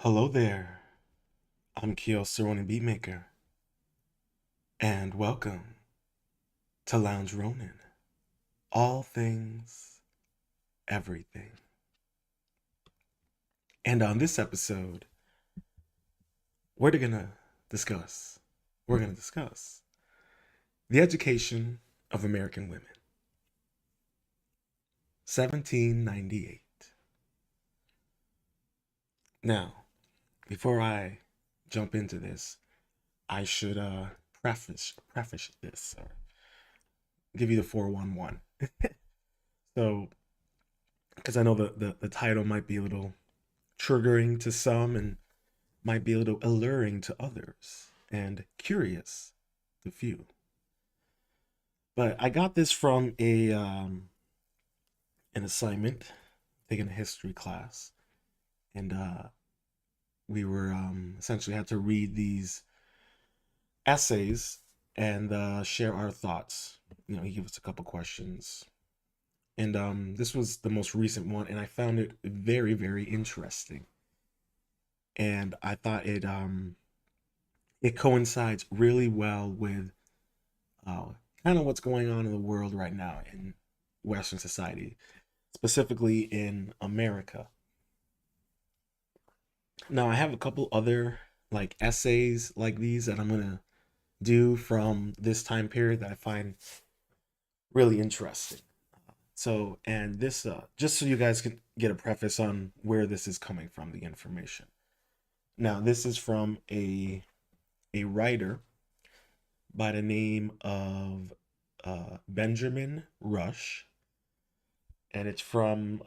Hello there, I'm Keo Cerrone Beatmaker, and welcome to Lounge Ronin. All things, everything. And on this episode, we're gonna discuss, we're gonna discuss the education of American women, 1798. Now, before I jump into this, I should preface this, or give you the 411. So, because I know the title might be a little triggering to some and might be a little alluring to others and curious to few. But I got this from a an assignment taking a history class, and we were essentially had to read these essays and share our thoughts. He gave us a couple questions, and this was the most recent one, and I found it very, very interesting. And I thought it coincides really well with uh, kind of what's going on in the world right now in Western society, specifically in America. Now, I have a couple other like essays like these that I'm gonna do from this time period that I find really interesting. So, and this, just so you guys can get a preface on where this is coming from, the information. Now, this is from a writer by the name of Benjamin Rush, and it's from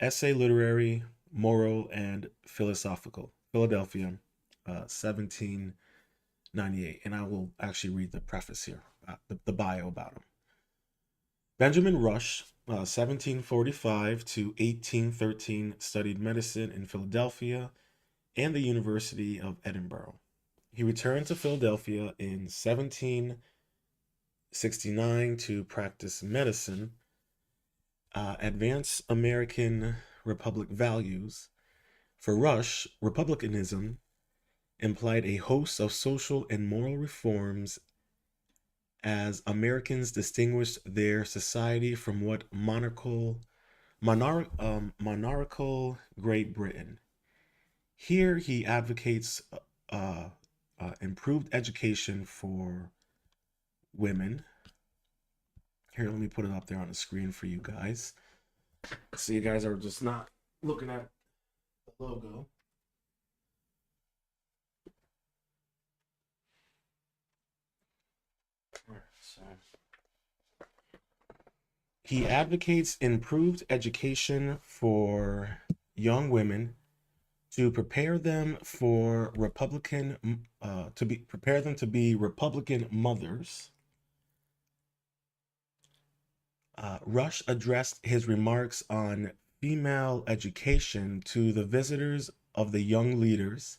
Essay Literary, Moral, and Philosophical, Philadelphia, 1798. And I will actually read the preface here, the bio about him. Benjamin Rush, 1745 to 1813, studied medicine in Philadelphia and the University of Edinburgh. He returned to Philadelphia in 1769 to practice medicine, advance American Republic values. For Rush, republicanism implied a host of social and moral reforms as Americans distinguished their society from what monarchical Great Britain. Here he advocates uh, improved education for women. Here, let me put it up there on the screen for you guys. So you guys are just not looking at the logo. So he advocates improved education for young women to prepare them for prepare them to be Republican mothers. Rush addressed his remarks on female education to the visitors of the Young Leaders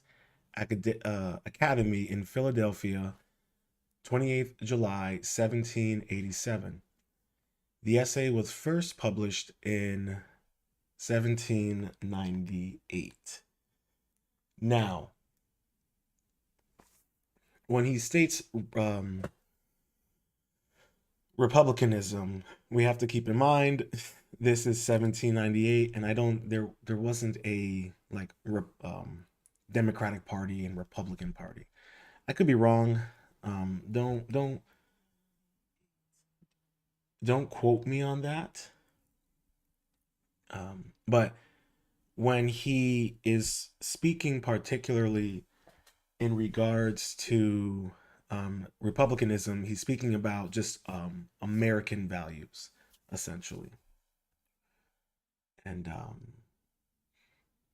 Academy in Philadelphia, 28th July 1787. The essay was first published in 1798. Now, when he states republicanism, we have to keep in mind this is 1798, and I don't there wasn't a like Democratic Party and Republican Party. I could be wrong. Don't quote me on that. But when he is speaking particularly in regards to republicanism, he's speaking about just American values, essentially. And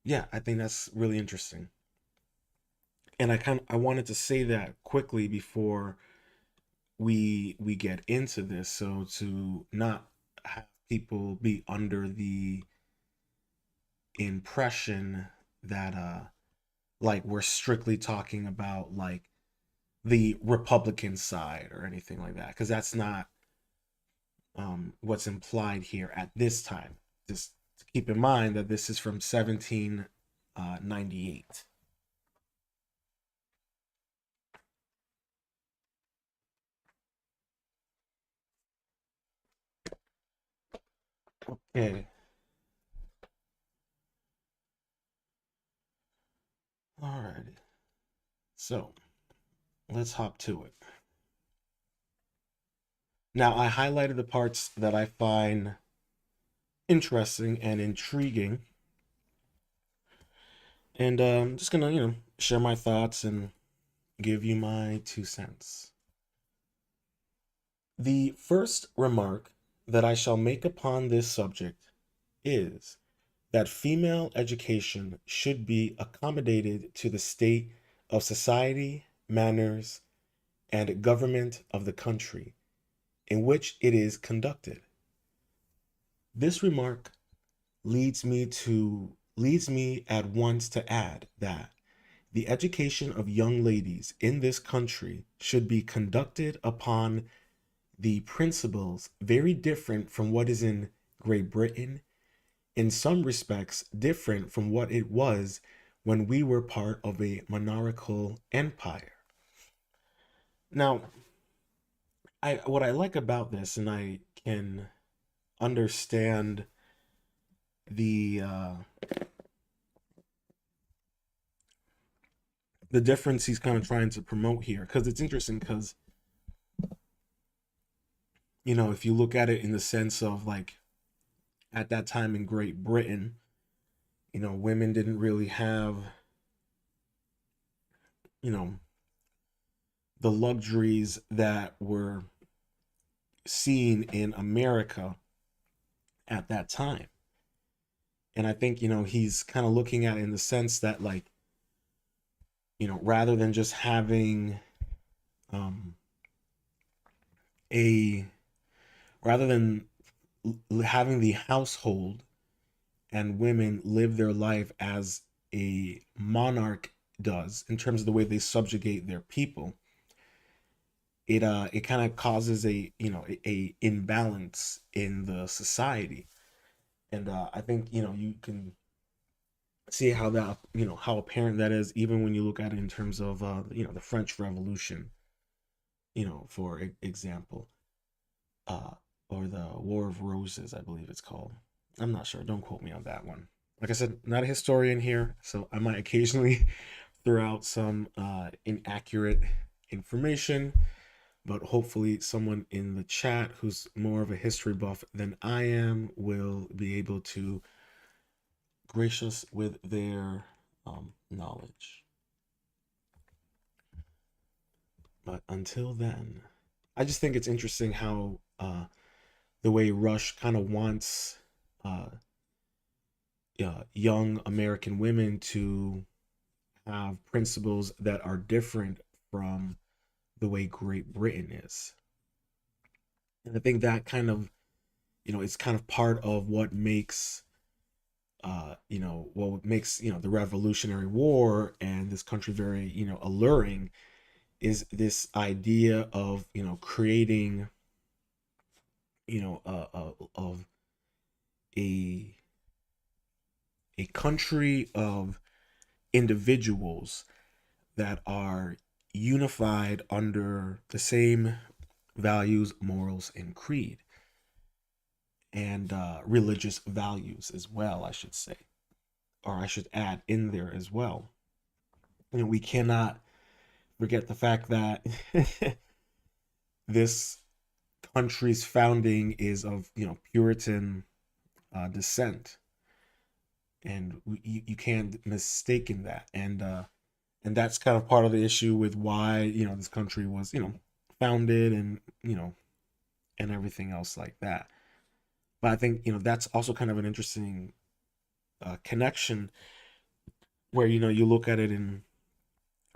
yeah, I think that's really interesting. And I wanted to say that quickly before we get into this, so to not have people be under the impression that like we're strictly talking about like the Republican side or anything like that, because that's not what's implied here at this time. Just keep in mind that this is from 1798. Okay, alrighty. So let's hop to it. Now, I highlighted the parts that I find interesting and intriguing, and I'm just gonna, share my thoughts and give you my 2 cents. The first remark that I shall make upon this subject is that female education should be accommodated to the state of society, manners, and government of the country in which it is conducted. This remark leads me at once to add that the education of young ladies in this country should be conducted upon the principles very different from what is in Great Britain, in some respects different from what it was when we were part of a monarchical empire. Now, I what I like about this, and I can understand the the difference he's kind of trying to promote here, because it's interesting. Because if you look at it in the sense of like at that time in Great Britain, women didn't really have you know the luxuries that were seen in America at that time. And I think, he's kind of looking at it in the sense that, like, rather than just having um, a, rather than having the household and women live their life as a monarch does in terms of the way they subjugate their people, it kind of causes a imbalance in the society. And I think you can see how that how apparent that is even when you look at it in terms of the French Revolution, for example, uh or the War of Roses, I believe it's called. I'm not sure, don't quote me on that one. Like I said, not a historian here, so I might occasionally throw out some inaccurate information, but hopefully someone in the chat who's more of a history buff than I am will be able to grace us with their knowledge. But until then, I just think it's interesting how the way Rush kind of wants uh, young American women to have principles that are different from the way Great Britain is. And I think that kind of, it's kind of part of what makes what makes the Revolutionary War and this country very alluring, is this idea of creating of a country of individuals that are unified under the same values, morals, and creed, and religious values as well, I should say, or I should add in there as well. We cannot forget the fact that this country's founding is of Puritan descent, and you can't mistake in that. And that's kind of part of the issue with why this country was founded, and and everything else like that. But I think that's also kind of an interesting connection, where you look at it in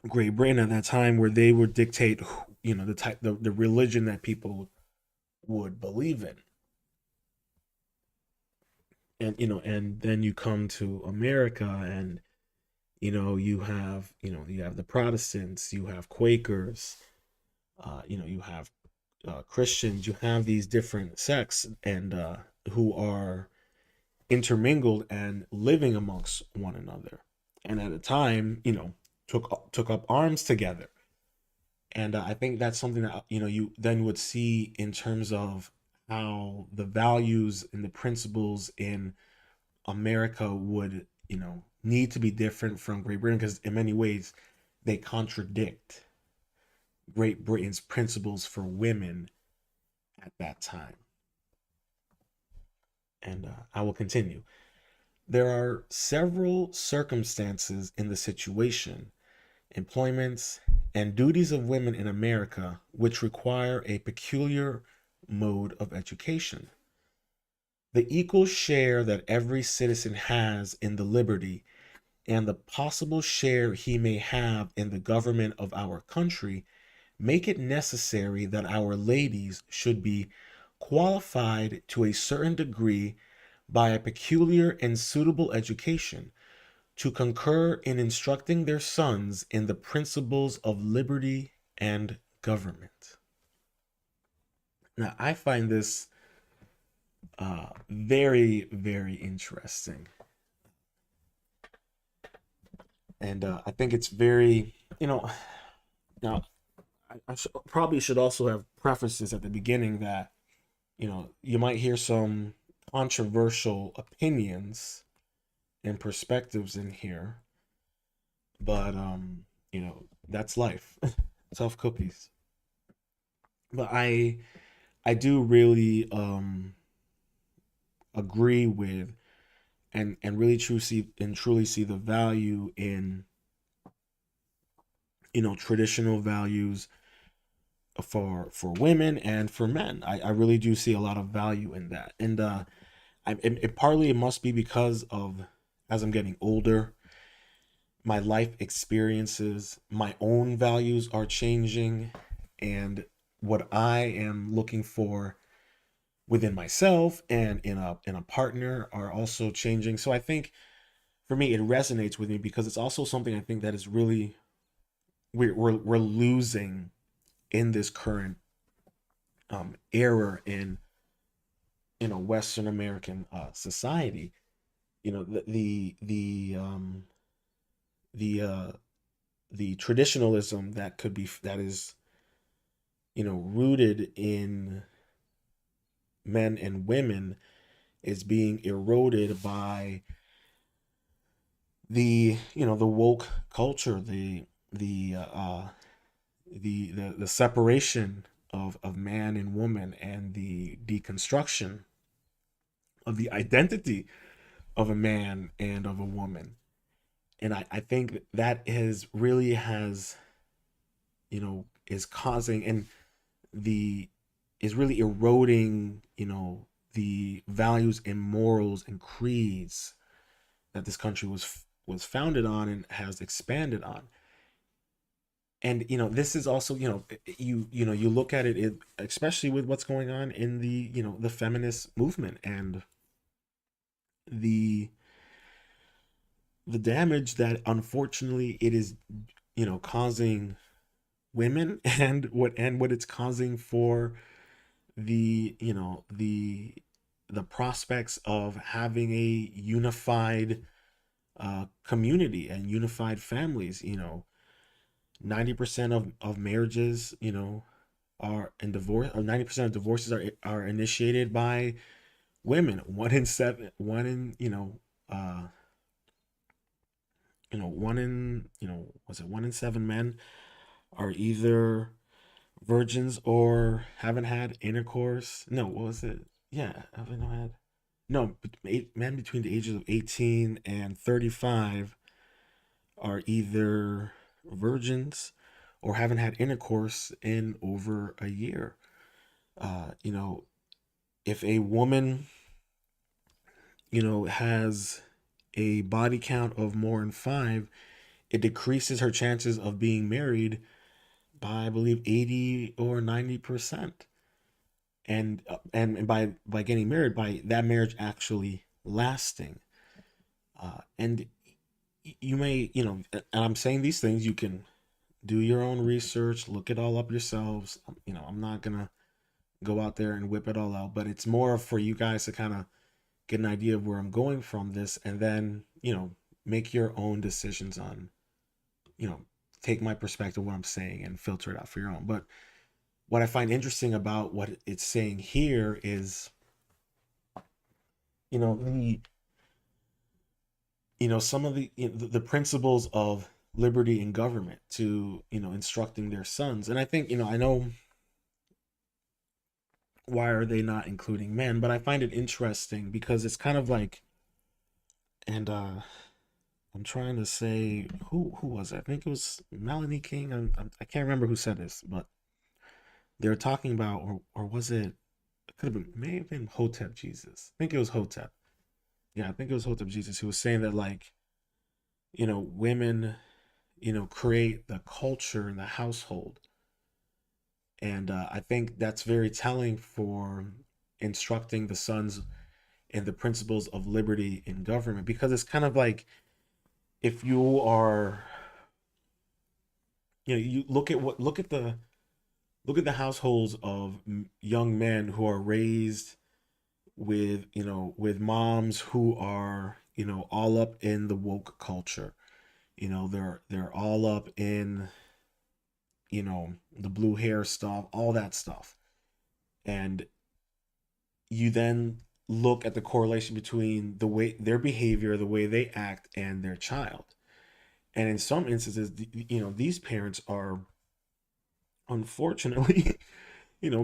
Great Britain at that time, where they would dictate the religion that people would believe in. And and then you come to America, and you have the Protestants, you have Quakers, you have Christians, you have these different sects, and who are intermingled and living amongst one another, and at a time, took up arms together. And I think that's something that you then would see in terms of how the values and the principles in America would need to be different from Great Britain, because in many ways they contradict Great Britain's principles for women at that time. And I will continue. There are several circumstances in the situation, employments, and duties of women in America which require a peculiar mode of education. The equal share that every citizen has in the liberty and the possible share he may have in the government of our country make it necessary that our ladies should be qualified to a certain degree by a peculiar and suitable education to concur in instructing their sons in the principles of liberty and government. Now, I find this very, very interesting. And I think it's very, now probably should also have prefaces at the beginning that, you might hear some controversial opinions and perspectives in here, but, that's life. Tough cookies. But I do really agree with and really truly see the value in traditional values for women and for men. I really do see a lot of value in that. And partly it must be because of, as I'm getting older, my life experiences, my own values are changing, and what I am looking for within myself and in a partner are also changing. So I think for me it resonates with me because it's also something I think that is really we're losing in this current era in Western American society. The traditionalism that is rooted in men and women is being eroded by the woke culture, the separation of man and woman, and the deconstruction of the identity of a man and of a woman. And I think that has is causing and the is really eroding the values and morals and creeds that this country was founded on and has expanded on. And this is also you look at it, especially with what's going on in the feminist movement and the the damage that unfortunately it is causing women and what it's causing for the prospects of having a unified community and unified families. 90% of marriages are in divorce, or 90% of divorces are initiated by women. One in was it 1 in 7 men are either virgins or haven't had intercourse. No, what was it? Yeah, haven't had. No, men between the ages of 18 and 35 are either virgins or haven't had intercourse in over a year. You know, if a woman, has a body count of more than five, it decreases her chances of being married by, I believe, 80 or 90%. And by getting married, by that marriage actually lasting. And you may, and I'm saying these things, you can do your own research, look it all up yourselves. I'm not gonna go out there and whip it all out, but it's more for you guys to kind of get an idea of where I'm going from this, and then, make your own decisions on, you know, take my perspective, what I'm saying, and filter it out for your own. But what I find interesting about what it's saying here is, the some of the principles of liberty in government to, instructing their sons. And I think, I know why are they not including men, but I find it interesting because it's kind of like, and I'm trying to say who was it? I think it was Melanie King. I can't remember who said this, but they were talking about, or was it? It could have been, may have been Hotep Jesus. I think it was Hotep. Yeah, I think it was Hotep Jesus who was saying that, like, women, create the culture in the household, and I think that's very telling for instructing the sons in the principles of liberty in government, because it's kind of like, if you are, you look at the households of young men who are raised with, with moms who are, all up in the woke culture. They're all up in, the blue hair stuff, all that stuff. And you then look at the correlation between the way their behavior, the way they act, and their child. And in some instances, these parents are unfortunately,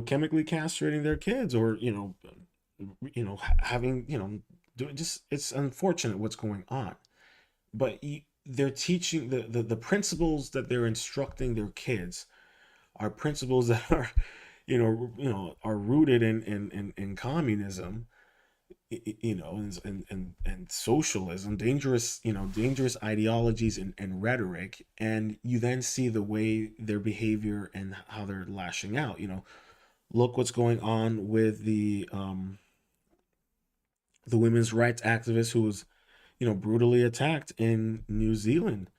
chemically castrating their kids, or, having, just, it's unfortunate what's going on. But they're teaching the principles that they're instructing their kids are principles that are, are rooted in communism, and socialism, dangerous ideologies, and rhetoric. And you then see the way their behavior and how they're lashing out. Look what's going on with the women's rights activist who was, brutally attacked in New Zealand.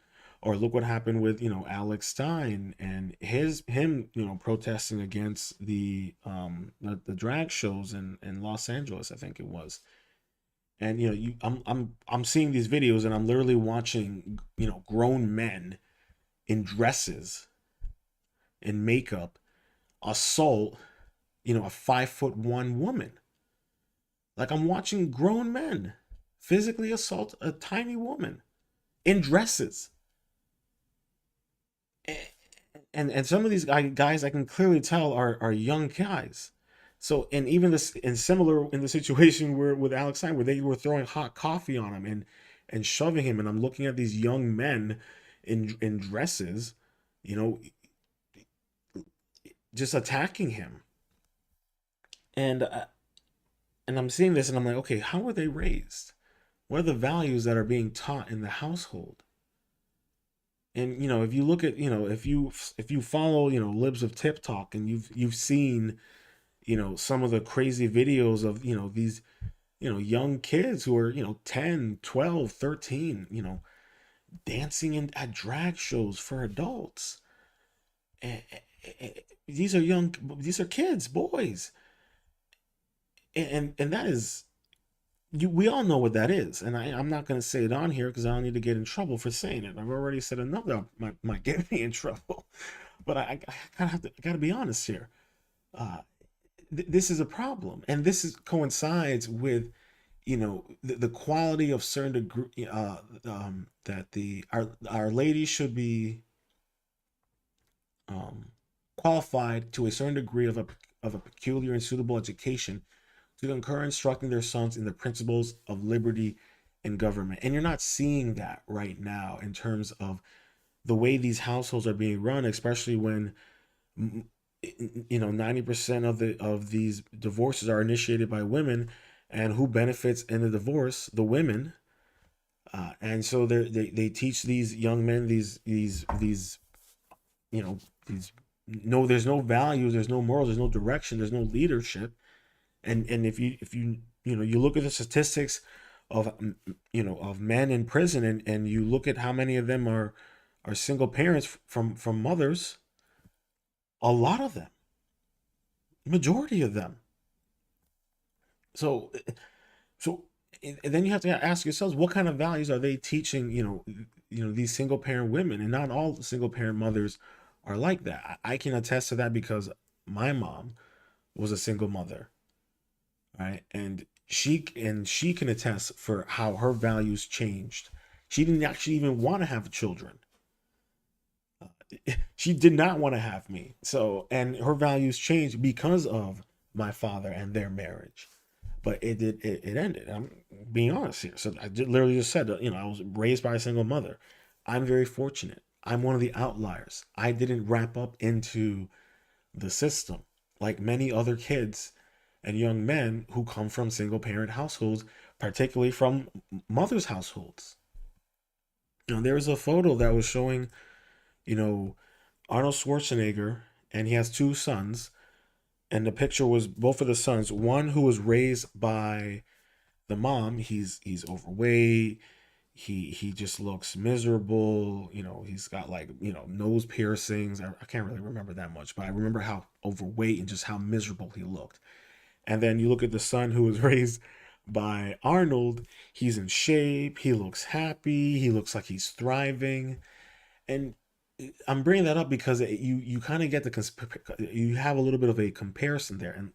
Or look what happened with, Alex Stein and him, protesting against the drag shows in Los Angeles, I think it was. And, I'm seeing these videos, and I'm literally watching, grown men in dresses, in makeup, assault, a 5'1" woman. Like, I'm watching grown men physically assault a tiny woman in dresses. And some of these guys, I can clearly tell, are young guys. So, and even this, and similar in the situation where with Alex Stein, where they were throwing hot coffee on him, and shoving him, and I'm looking at these young men in dresses, you know, just attacking him. And and I'm seeing this, and I'm like, okay, how were they raised? What are the values that are being taught in the household? And, if you look at, if you follow, libs of tip talk, and you've seen, some of the crazy videos of, these, young kids who are, 10, 12, 13, dancing at drag shows for adults. And, these are kids, boys. And that is, we all know what that is. And I'm not going to say it on here because I don't need to get in trouble for saying it. I've already said enough that might get me in trouble. But I gotta be honest here. Uh, this is a problem, and coincides with, the quality of certain degree, that the our ladies should be, um, qualified to a certain degree of a peculiar and suitable education to concur instructing their sons in the principles of liberty and government. And you're not seeing that right now in terms of the way these households are being run, especially when, 90% of these divorces are initiated by women, and who benefits in the divorce? The women. And so they teach these young men, these, you know these, no, there's no values, there's no morals, there's no direction, there's no leadership. And if you look at the statistics of, of men in prison, and you look at how many of them are single parents from mothers, a lot of them, majority of them. So so And then you have to ask yourselves, what kind of values are they teaching, these single parent women? And not all single parent mothers are like that. I can attest to that because my mom was a single mother, right? And she can attest for how her values changed. She didn't actually even want to have children. She did not want to have me. So, and her values changed because of my father and their marriage. But it ended. I'm being honest here. So literally just said, I was raised by a single mother. I'm very fortunate. I'm one of the outliers. I didn't wrap up into the system like many other kids and young men who come from single parent households, particularly from mothers' households. There was a photo that was showing, you know, Arnold Schwarzenegger, and he has two sons. And the picture was both of the sons. One who was raised by the mom. He's overweight. He just looks miserable. He's got like nose piercings. I can't really remember that much, but I remember how overweight and just how miserable he looked. And then you look at the son who was raised by Arnold. He's in shape. He looks happy. He looks like he's thriving. And I'm bringing that up because you kind of get you have a little bit of a comparison there, and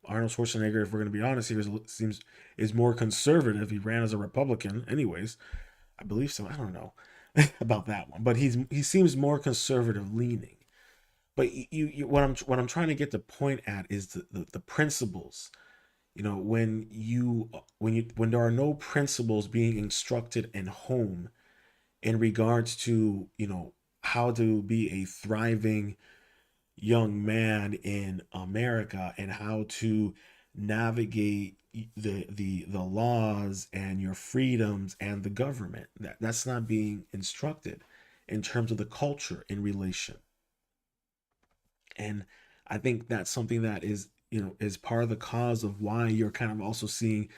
Arnold Schwarzenegger, if we're going to be honest here, seems is more conservative. He ran as a Republican, anyways. I believe so. I don't know about that one, but he seems more conservative leaning. But what I'm trying to get the point at is the principles. When there are no principles being instructed in home in regards to how to be a thriving young man in America and how to navigate the laws and your freedoms and the government. That's not being instructed in terms of the culture in relation. And I think that's something that is part of the cause of why you're kind of also seeing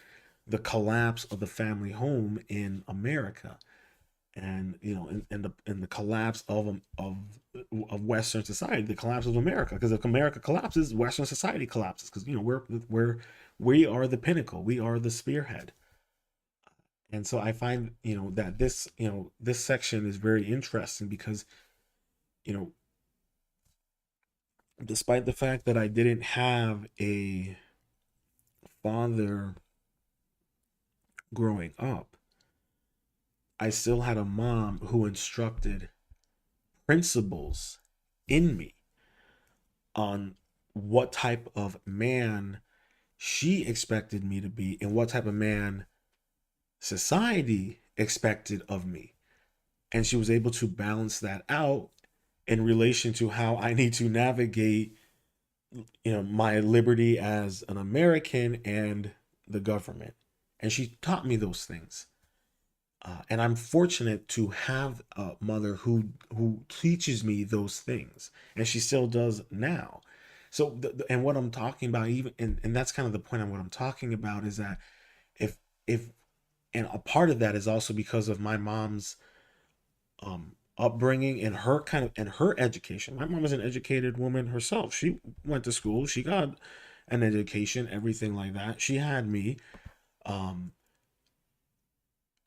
the collapse of the family home in America, and the collapse of Western society, the collapse of America. Because if America collapses, Western society collapses. Because we are the pinnacle, we are the spearhead. And so I find that this section is very interesting because you know despite the fact that I didn't have a father growing up, I still had a mom who instructed principles in me on what type of man she expected me to be and what type of man society expected of me. And she was able to balance that out in relation to how I need to navigate, my liberty as an American and the government. And she taught me those things. And I'm fortunate to have a mother who teaches me those things, and she still does now. So, and what I'm talking about, even and that's kind of the point of what I'm talking about is that if if and a part of that is also because of my mom's upbringing and her and her education. My mom is an educated woman herself. She went to school. She got an education, everything like that. She had me. Um,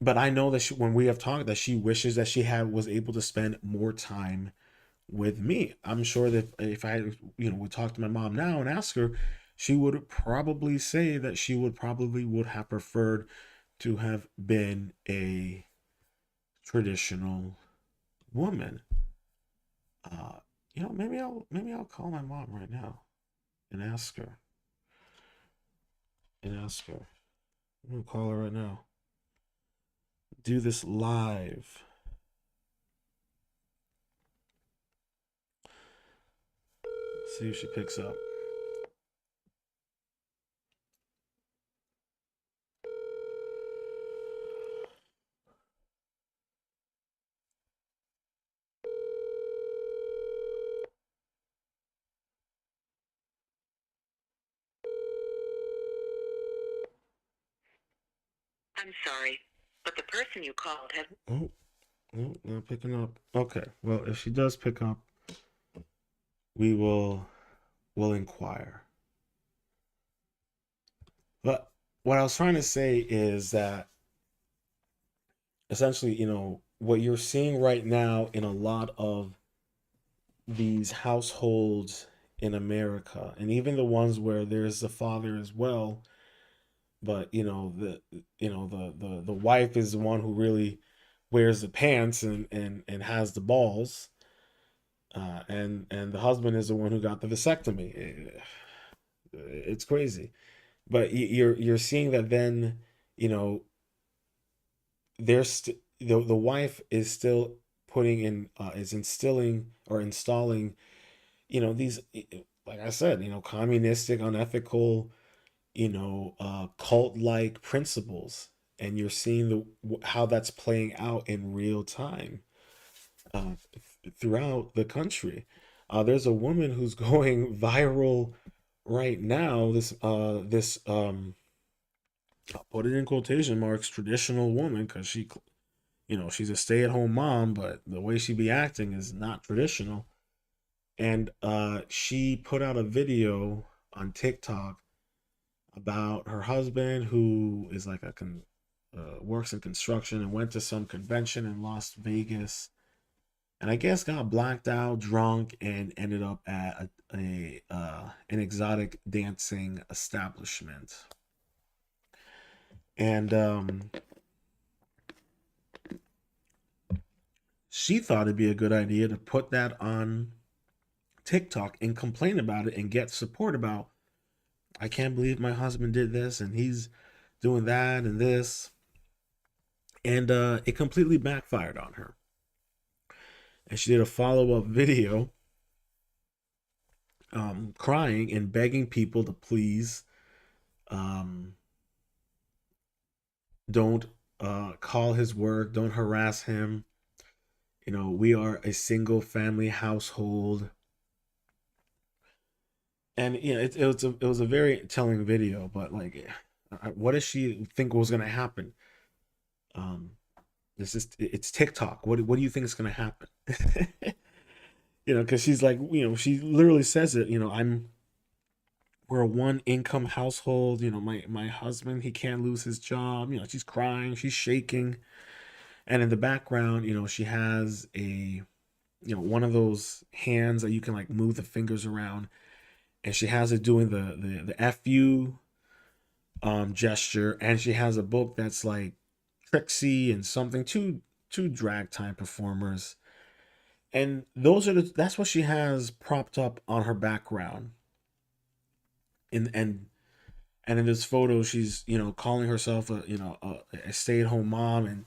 but I know that when we have talked, that she wishes that she had was able to spend more time with me. I'm sure that if I, would talk to my mom now and ask her, she would probably say that she would have preferred to have been a traditional woman. Uh, maybe I'll call my mom right now and ask her. I'm gonna call her right now. Do this live. See if she picks up. I'm sorry, but the person you called has. Oh, oh, not picking up. Okay, well, if she does pick up, we will inquire. But what I was trying to say is that essentially, what you're seeing right now in a lot of these households in America, and even the ones where there's the father as well, but the wife is the one who really wears the pants and has the balls, and the husband is the one who got the vasectomy. It's crazy, but you're seeing that then, you know, the wife is still putting in is instilling or installing, these, like I said, communistic, unethical, cult like principles, and you're seeing how that's playing out in real time, throughout the country. There's a woman who's going viral right now. This I'll put it in quotation marks, traditional woman, because she's a stay-at-home mom, but the way she be acting is not traditional. And she put out a video on TikTok about her husband, who is like works in construction, and went to some convention in Las Vegas, and I guess got blacked out, drunk, and ended up at an exotic dancing establishment. And she thought it'd be a good idea to put that on TikTok and complain about it and get support about, I can't believe my husband did this and he's doing that and this. And it completely backfired on her. And she did a follow up video, crying and begging people to please, um, don't call his work, don't harass him. We are a single family household. And it was a very telling video, but like, what does she think was gonna happen? Um, it's TikTok. What do you think is gonna happen? Because she's like, she literally says it. We're a one income household. My husband, he can't lose his job. She's crying, she's shaking, and in the background, she has one of those hands that you can like move the fingers around, and she has it doing the fu gesture, and she has a book that's like Trixie and something, two drag time performers, and that's what she has propped up on her background. And in this photo, she's calling herself a stay at home mom,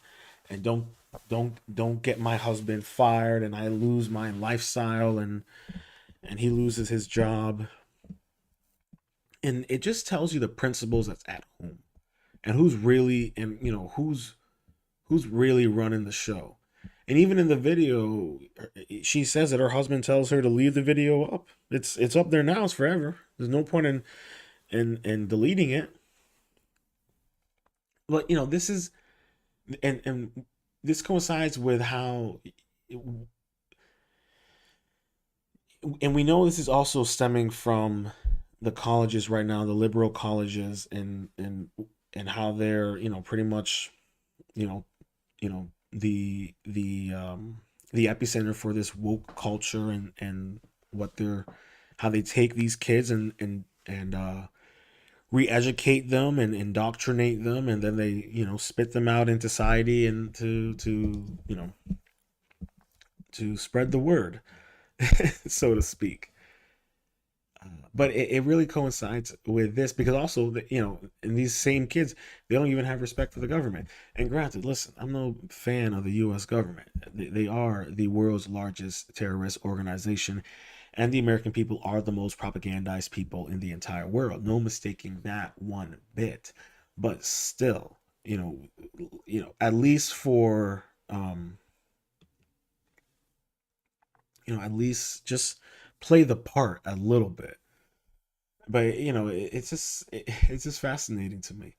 and don't get my husband fired, and I lose my lifestyle, and he loses his job. And it just tells you the principles that's at home, and who's really running the show. And even in the video, she says that her husband tells her to leave the video up. It's up there now. It's forever. There's no point in deleting it. But this is, and this coincides with how, and we know this is also stemming from the colleges right now, the liberal colleges, and how they're pretty much, you know the epicenter for this woke culture, and what they're how they take these kids and re-educate them and indoctrinate them, and then they spit them out in society, and to spread the word, so to speak. But it really coincides with this, because also in these same kids, they don't even have respect for the government. And granted, listen, I'm no fan of the U.S. government. They are the world's largest terrorist organization, and the American people are the most propagandized people in the entire world. No mistaking that one bit. But still, at least for at least just play the part a little bit. But it's just fascinating to me,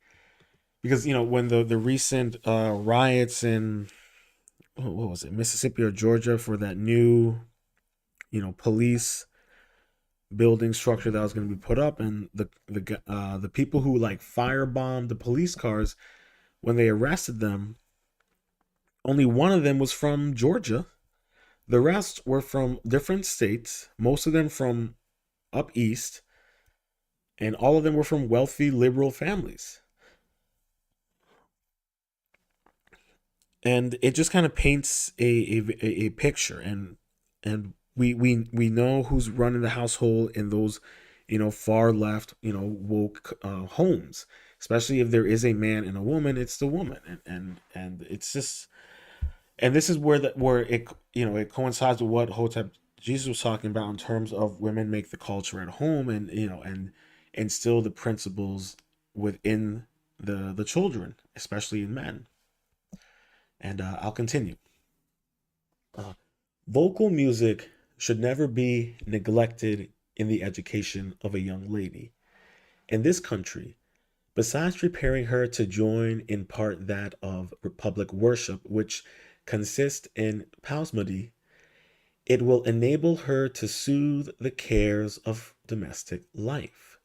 because when the recent riots in, what was it, Mississippi or Georgia, for that new police building structure that was going to be put up, and the people who like firebombed the police cars when they arrested them, only one of them was from Georgia. The rest were from different states, most of them from up east, and all of them were from wealthy liberal families. And it just kind of paints a picture, and we know who's running the household in those, far left, woke homes. Especially if there is a man and a woman, it's the woman, and it's just, and this is where it, it coincides with what Hotep Jesus was talking about in terms of women make the culture at home, and and instill the principles within the children, especially in men. And I'll continue. Uh, Vocal music should never be neglected in the education of a young lady. In this country, besides preparing her to join in part that of public worship, which consists in psalmody, it will enable her to soothe the cares of domestic life.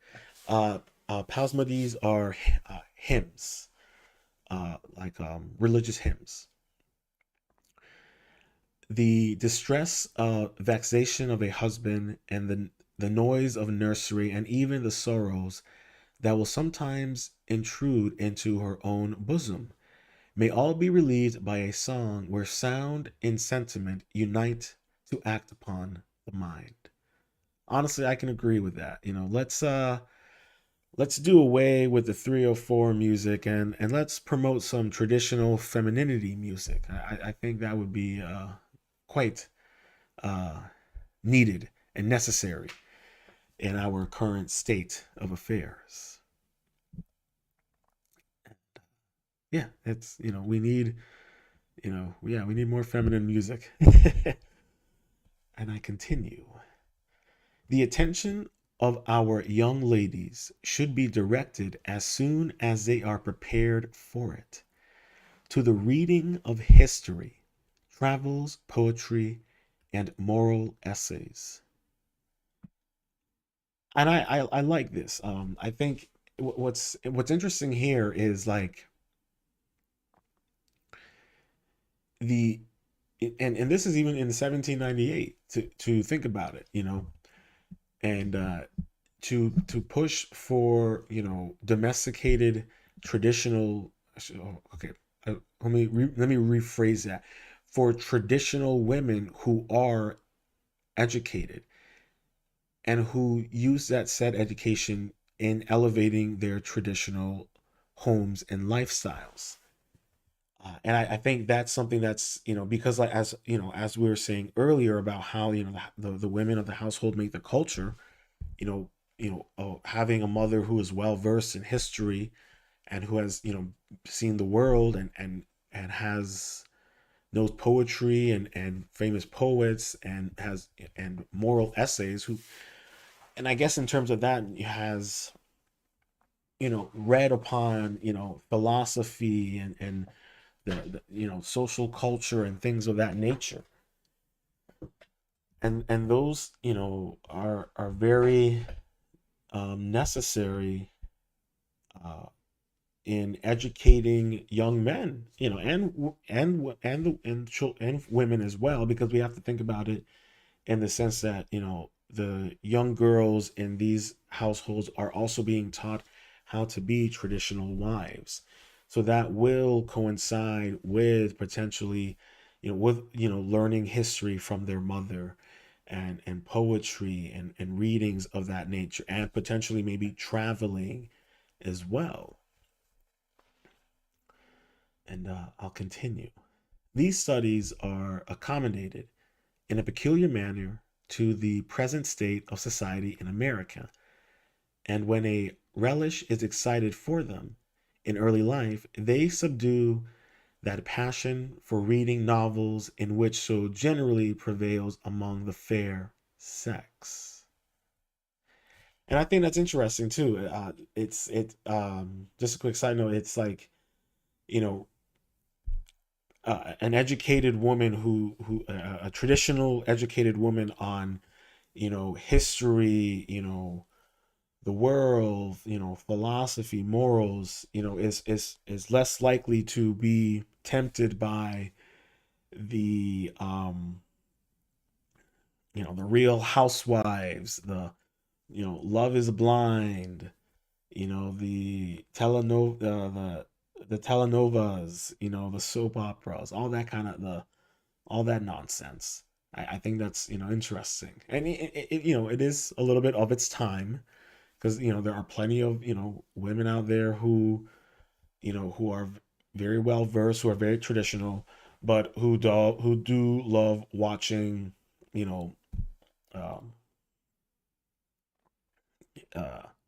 Psalmodies are hymns, like religious hymns. The distress, vexation of a husband, and the noise of nursery, and even the sorrows that will sometimes intrude into her own bosom, may all be relieved by a song where sound and sentiment unite to act upon the mind. Honestly, I can agree with that. Let's do away with the 304 music, and let's promote some traditional femininity music. I think that would be quite uh, needed and necessary in our current state of affairs. Yeah, it's, we need, yeah, we need more feminine music. And I continue. The attention of our young ladies should be directed as soon as they are prepared for it to the reading of history, travels, poetry, and moral essays. And I like this. I think what's interesting here is like the and this is even in 1798 to think about it, and to push for, domesticated traditional. Okay, let me rephrase that. For traditional women who are educated and who use that said education in elevating their traditional homes and lifestyles. And I think that's something that's, because like, as as we were saying earlier about how, the women of the household make the culture, having a mother who is well versed in history and who has, seen the world, and has knows poetry and famous poets, and has and moral essays, who, and I guess in terms of that, has, read upon, philosophy, and the social culture and things of that nature, and those, are very necessary uh, in educating young men, and women as well, because we have to think about it in the sense that, the young girls in these households are also being taught how to be traditional wives. So that will coincide with potentially, with, learning history from their mother, and poetry, and readings of that nature, and potentially maybe traveling as well. And I'll continue. These studies are accommodated in a peculiar manner to the present state of society in America, and when a relish is excited for them in early life, they subdue that passion for reading novels in which so generally prevails among the fair sex. And I think that's interesting too. Just a quick side note. It's like, you know an educated woman, who a traditional educated woman on, history, the world, philosophy, morals, is less likely to be tempted by the the Real Housewives, the Love is Blind, the the telenovas, the soap operas, all that kind of all that nonsense. I think that's interesting, and it is a little bit of its time, because there are plenty of women out there who are very well versed, who are very traditional, but who do love watching you know um,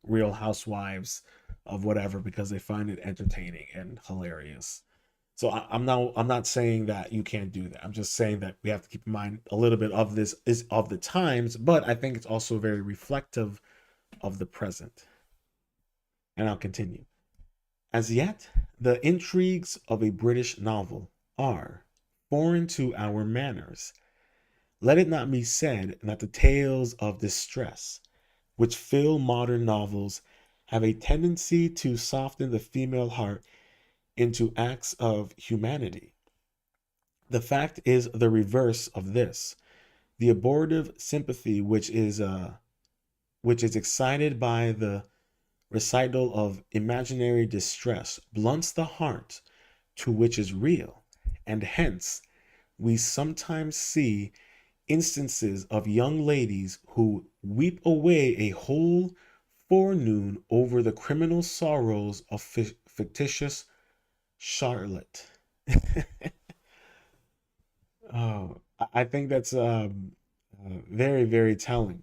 Real Housewives of whatever, because they find it entertaining and hilarious. So I'm not saying that you can't do that. I'm just saying that we have to keep in mind a little bit of this is of the times, but I think it's also very reflective of the present. And I'll continue. As yet, the intrigues of a British novel are foreign to our manners. Let it not be said that the tales of distress which fill modern novels have a tendency to soften the female heart into acts of humanity. The fact is the reverse of this. The abortive sympathy which is excited by the recital of imaginary distress blunts the heart to which is real, and hence we sometimes see instances of young ladies who weep away a whole forenoon over the criminal sorrows of fictitious Charlotte. Oh, I think that's very, very telling.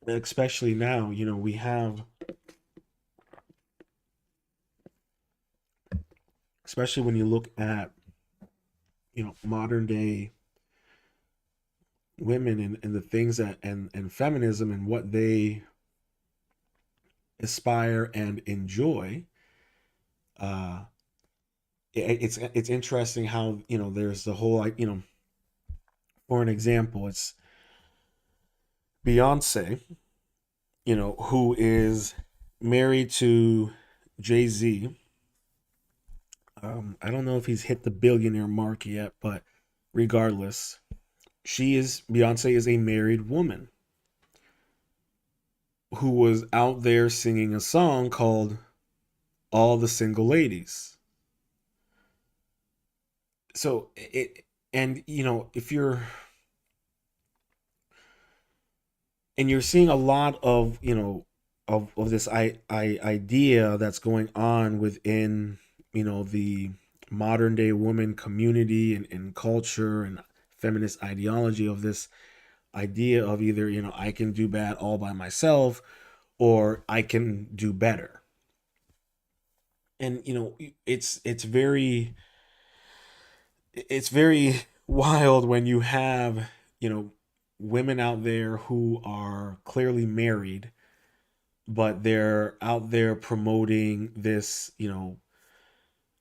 Especially now, we have, especially when you look at, modern day women, and the things that, and feminism, and what they aspire and enjoy. Uh, it's interesting how there's the whole, like, for an example, it's Beyonce, who is married to Jay-Z. I don't know if he's hit the billionaire mark yet, but regardless, Beyonce is a married woman who was out there singing a song called All the Single Ladies. So and if you're seeing a lot of of this idea that's going on within the modern day woman community, and culture, and feminist ideology, of this idea of either I can do bad all by myself, or I can do better. And it's very wild when you have you know women out there who are clearly married, but they're out there promoting this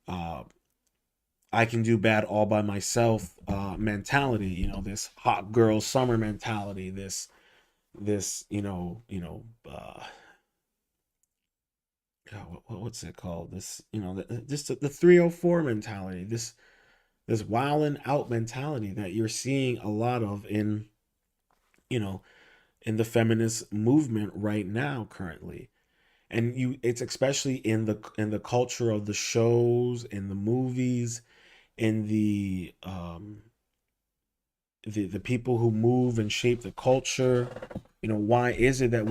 uh I can do bad all by myself mentality, this hot girl summer mentality, this God, what's it called, this just the 304 mentality, this wilding out mentality that you're seeing a lot of you know in the feminist movement right now currently. And it's especially in the culture of the shows, in the movies, in the people who move and shape the culture. Why is it that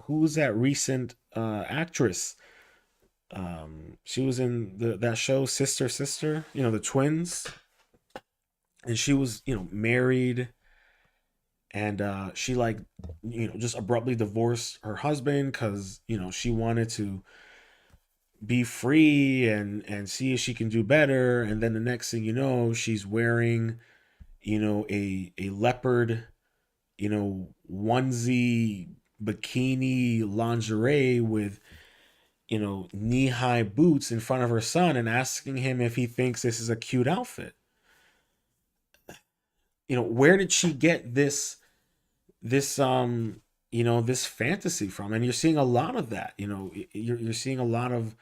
who's that recent actress, she was in that show Sister Sister, the twins, and she was married, and she, like, just abruptly divorced her husband because she wanted to be free and see if she can do better. And then the next thing you know, she's wearing a leopard onesie, bikini, lingerie with knee-high boots in front of her son, and asking him if he thinks this is a cute outfit. Where did she get this this fantasy from, and you're seeing a lot of that. You're seeing a lot of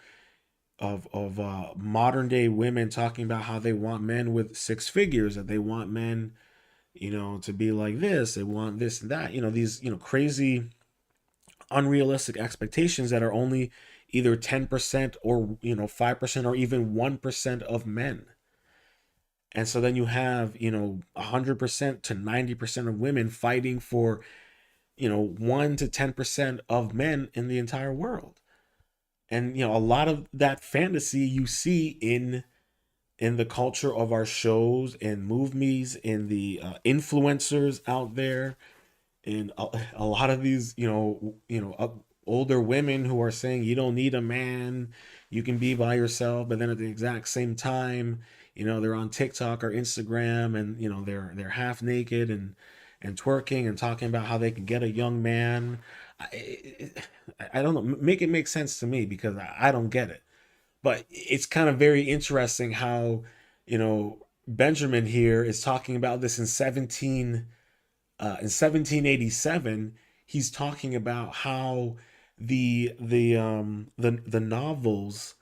modern day women talking about how they want men with six figures, that they want men, to be like this, they want this and that, these crazy unrealistic expectations that are only either 10% or 5% or even 1% of men. And so then you have 100% to 90% of women fighting for 1 to 10% of men in the entire world. And a lot of that fantasy you see in the culture of our shows and movies, in the influencers out there, and a lot of these older women who are saying you don't need a man, you can be by yourself, but then at the exact same time, they're on TikTok or Instagram, and they're half naked and twerking and talking about how they can get a young man. I, I don't know, make it make sense to me, because I don't get it. But it's kind of very interesting how Benjamin here is talking about this in 1787. He's talking about how the novels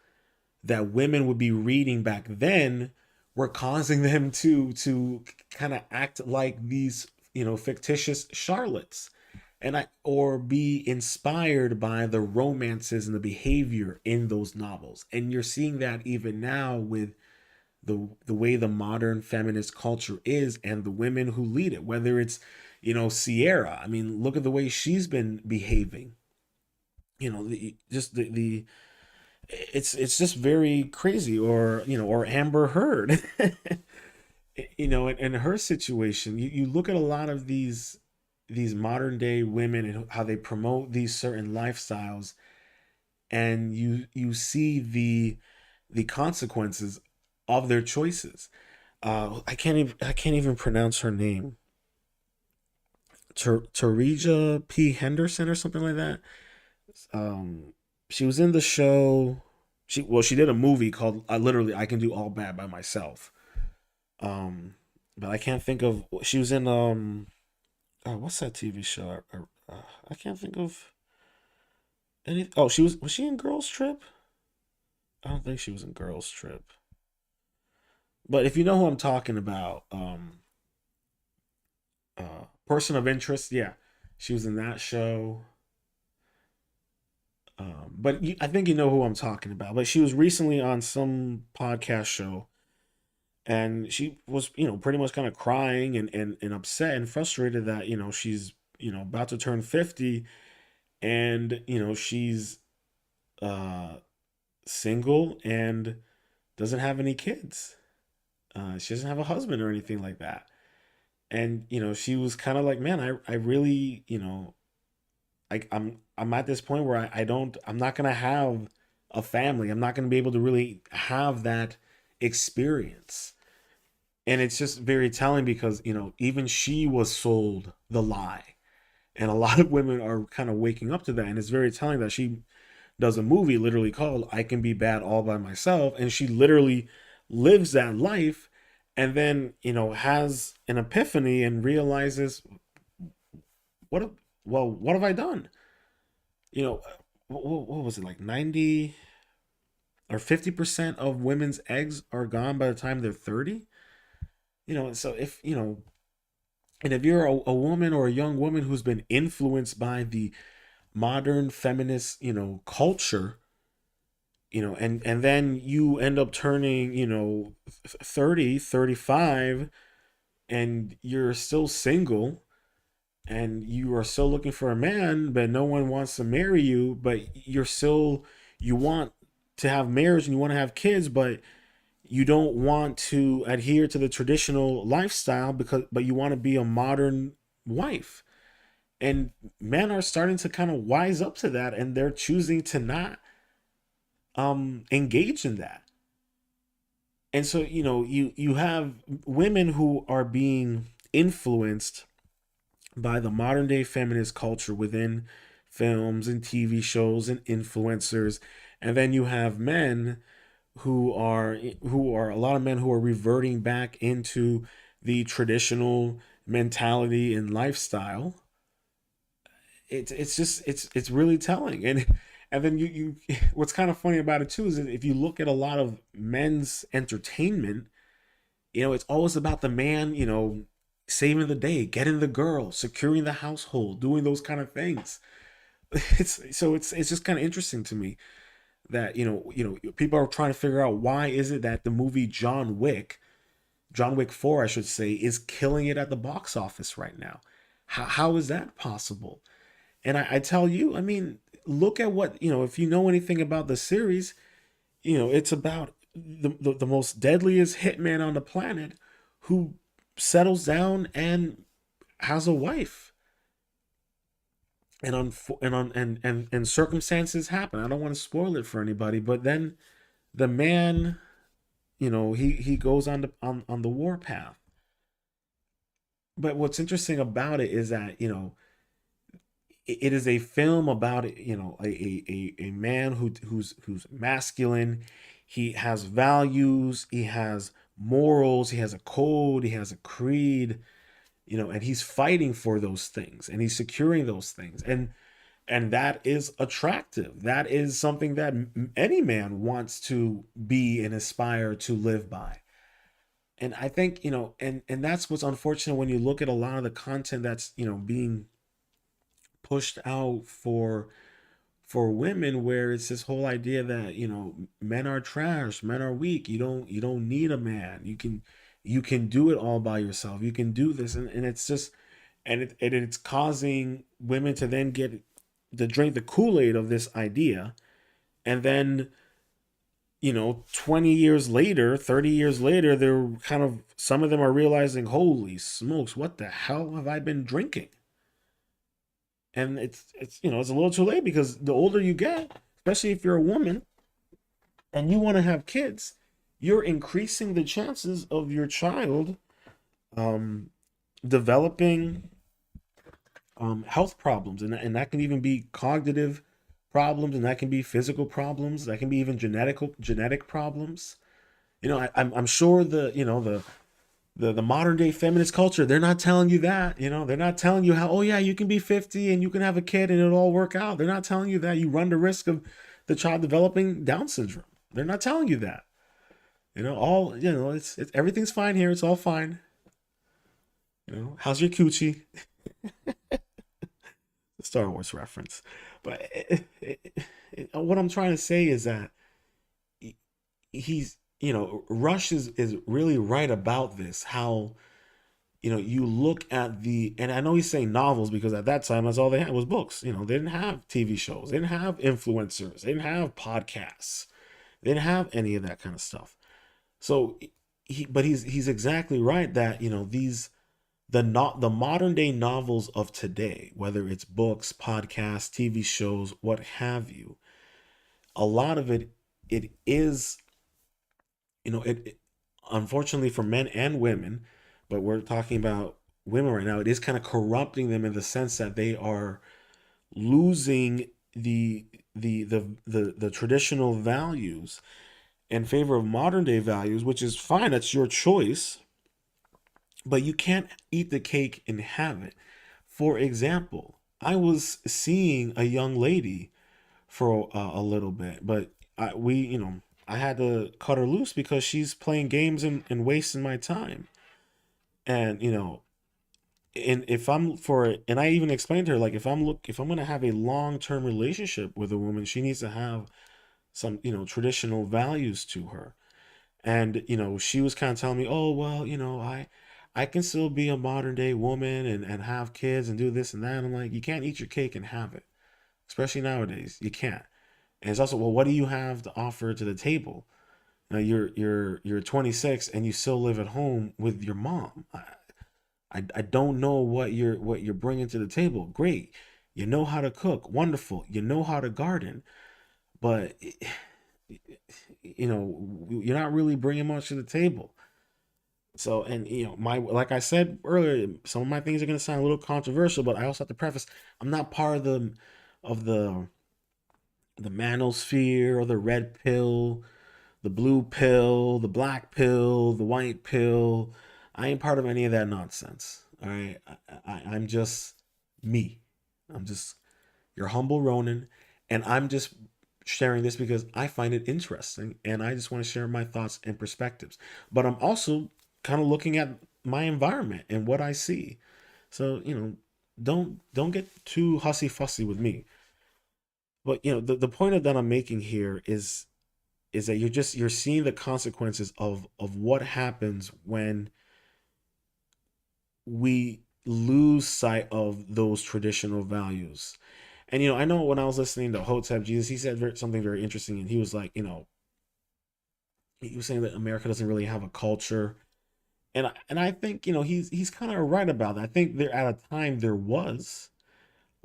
that women would be reading back then were causing them to kind of act like these fictitious charlottes, and I or be inspired by the romances and the behavior in those novels. And you're seeing that even now with the way the modern feminist culture is, and the women who lead it, whether it's Sierra. I mean, look at the way she's been behaving. Just the it's just very crazy. Or or Amber Heard. In her situation, you look at a lot of these modern day women and how they promote these certain lifestyles, and you see the consequences of their choices. I can't even pronounce her name. Teresa P. Henderson or something like that. Um, she was in the show. She did a movie called literally I Can Do All Bad by Myself. Um, but I can't think of. She was in what's that TV show? I can't think of any. Oh, was she in Girls Trip? I don't think she was in Girls Trip. But if you know who I'm talking about, Person of Interest, yeah, she was in that show. But I think you know who I'm talking about. But she was recently on some podcast show, and she was, pretty much kind of crying and upset and frustrated that she's about to turn 50, and she's uh single and doesn't have any kids. She doesn't have a husband or anything like that. And she was kind of like, man, I really, I'm at this point where I'm not gonna have a family. I'm not gonna be able to really have that experience. And it's just very telling, because even she was sold the lie, and a lot of women are kind of waking up to that. And it's very telling that she does a movie literally called I Can Be Bad All by Myself, and she literally lives that life, and then has an epiphany and realizes, what what have I done? you know what was it, like 90 or 50% of women's eggs are gone by the time they're 30. So if and if you're a woman or a young woman who's been influenced by the modern feminist culture, and then you end up turning 30, 35, and you're still single, and you are still looking for a man, but no one wants to marry you, but you want to have marriage and you want to have kids, but you don't want to adhere to the traditional lifestyle, but you want to be a modern wife. And men are starting to kind of wise up to that, and they're choosing to not engage in that. And so you have women who are being influenced by the modern day feminist culture within films and TV shows and influencers. And then you have men who are a lot of men who are reverting back into the traditional mentality and lifestyle. it's really telling. And then you what's kind of funny about it too is that if you look at a lot of men's entertainment, it's always about the man, saving the day, getting the girl, securing the household, doing those kind of things. It's just kind of interesting to me that people are trying to figure out why is it that the movie John Wick 4, I should say, is killing it at the box office right now. How is that possible? And I tell you, I mean, look at what, if you know anything about the series, it's about the most deadliest hitman on the planet who settles down and has a wife. And circumstances happen. I don't want to spoil it for anybody, but then the man, he goes on the war path. But what's interesting about it is that it is a film about a man who's masculine. He has values, he has morals, he has a code, he has a creed, and he's fighting for those things and he's securing those things, and that is attractive. That is something that any man wants to be and aspire to live by. And I think and that's what's unfortunate when you look at a lot of the content that's being pushed out for women, where it's this whole idea that men are trash, men are weak, you don't need a man, you can do it all by yourself, you can do this, and it's just and it's causing women to then get to drink the Kool-Aid of this idea, and then 20 years later, 30 years later, they're kind of, some of them are realizing, holy smokes, what the hell have I been drinking? And it's a little too late, because the older you get, especially if you're a woman and you want to have kids, you're increasing the chances of your child um, developing health problems, and that can even be cognitive problems, and that can be physical problems, that can be even genetic problems. I'm sure the modern day feminist culture, they're not telling you that. They're not telling you how, oh yeah, you can be 50 and you can have a kid and it'll all work out. They're not telling you that you run the risk of the child developing Down syndrome. They're not telling you that. All it's everything's fine here. It's all fine. How's your coochie? Star Wars reference. But what I'm trying to say is that he's Rush is really right about this. How you look at and I know he's saying novels, because at that time that's all they had was books. They didn't have TV shows, they didn't have influencers, they didn't have podcasts, they didn't have any of that kind of stuff. So but he's exactly right that these the modern day novels of today, whether it's books, podcasts, TV shows, what have you, a lot of it is it unfortunately for men and women, but we're talking about women right now, it is kind of corrupting them in the sense that they are losing the traditional values in favor of modern day values, which is fine, that's your choice, but you can't eat the cake and have it. For example, I was seeing a young lady for a little bit, but I had to cut her loose because she's playing games and wasting my time. And and if I'm for and I even explained to her, like, if I'm gonna have a long term relationship with a woman, she needs to have some traditional values to her. And she was kind of telling me, oh well, I can still be a modern day woman and have kids and do this and that. And I'm like, you can't eat your cake and have it, especially nowadays. You can't. And it's also, well, what do you have to offer to the table? You're 26 and you still live at home with your mom. I don't know what you're bringing to the table. Great, you know how to cook, wonderful. You know how to garden, but you're not really bringing much to the table. So, and my like I said earlier, some of my things are gonna sound a little controversial, but I also have to preface, I'm not part of the manosphere or the red pill, the blue pill, the black pill, the white pill. I ain't part of any of that nonsense. All right, I'm just me. I'm just your humble Ronin, and I'm just sharing this because I find it interesting and I just want to share my thoughts and perspectives. But I'm also kind of looking at my environment and what I see. So, don't get too hussy fussy with me. But the point that I'm making here is that you're seeing the consequences of what happens when we lose sight of those traditional values. And I know when I was listening to Hotep Jesus, he said something very interesting, and he was like, he was saying that America doesn't really have a culture, and I think he's kind of right about that. I think there at a time there was,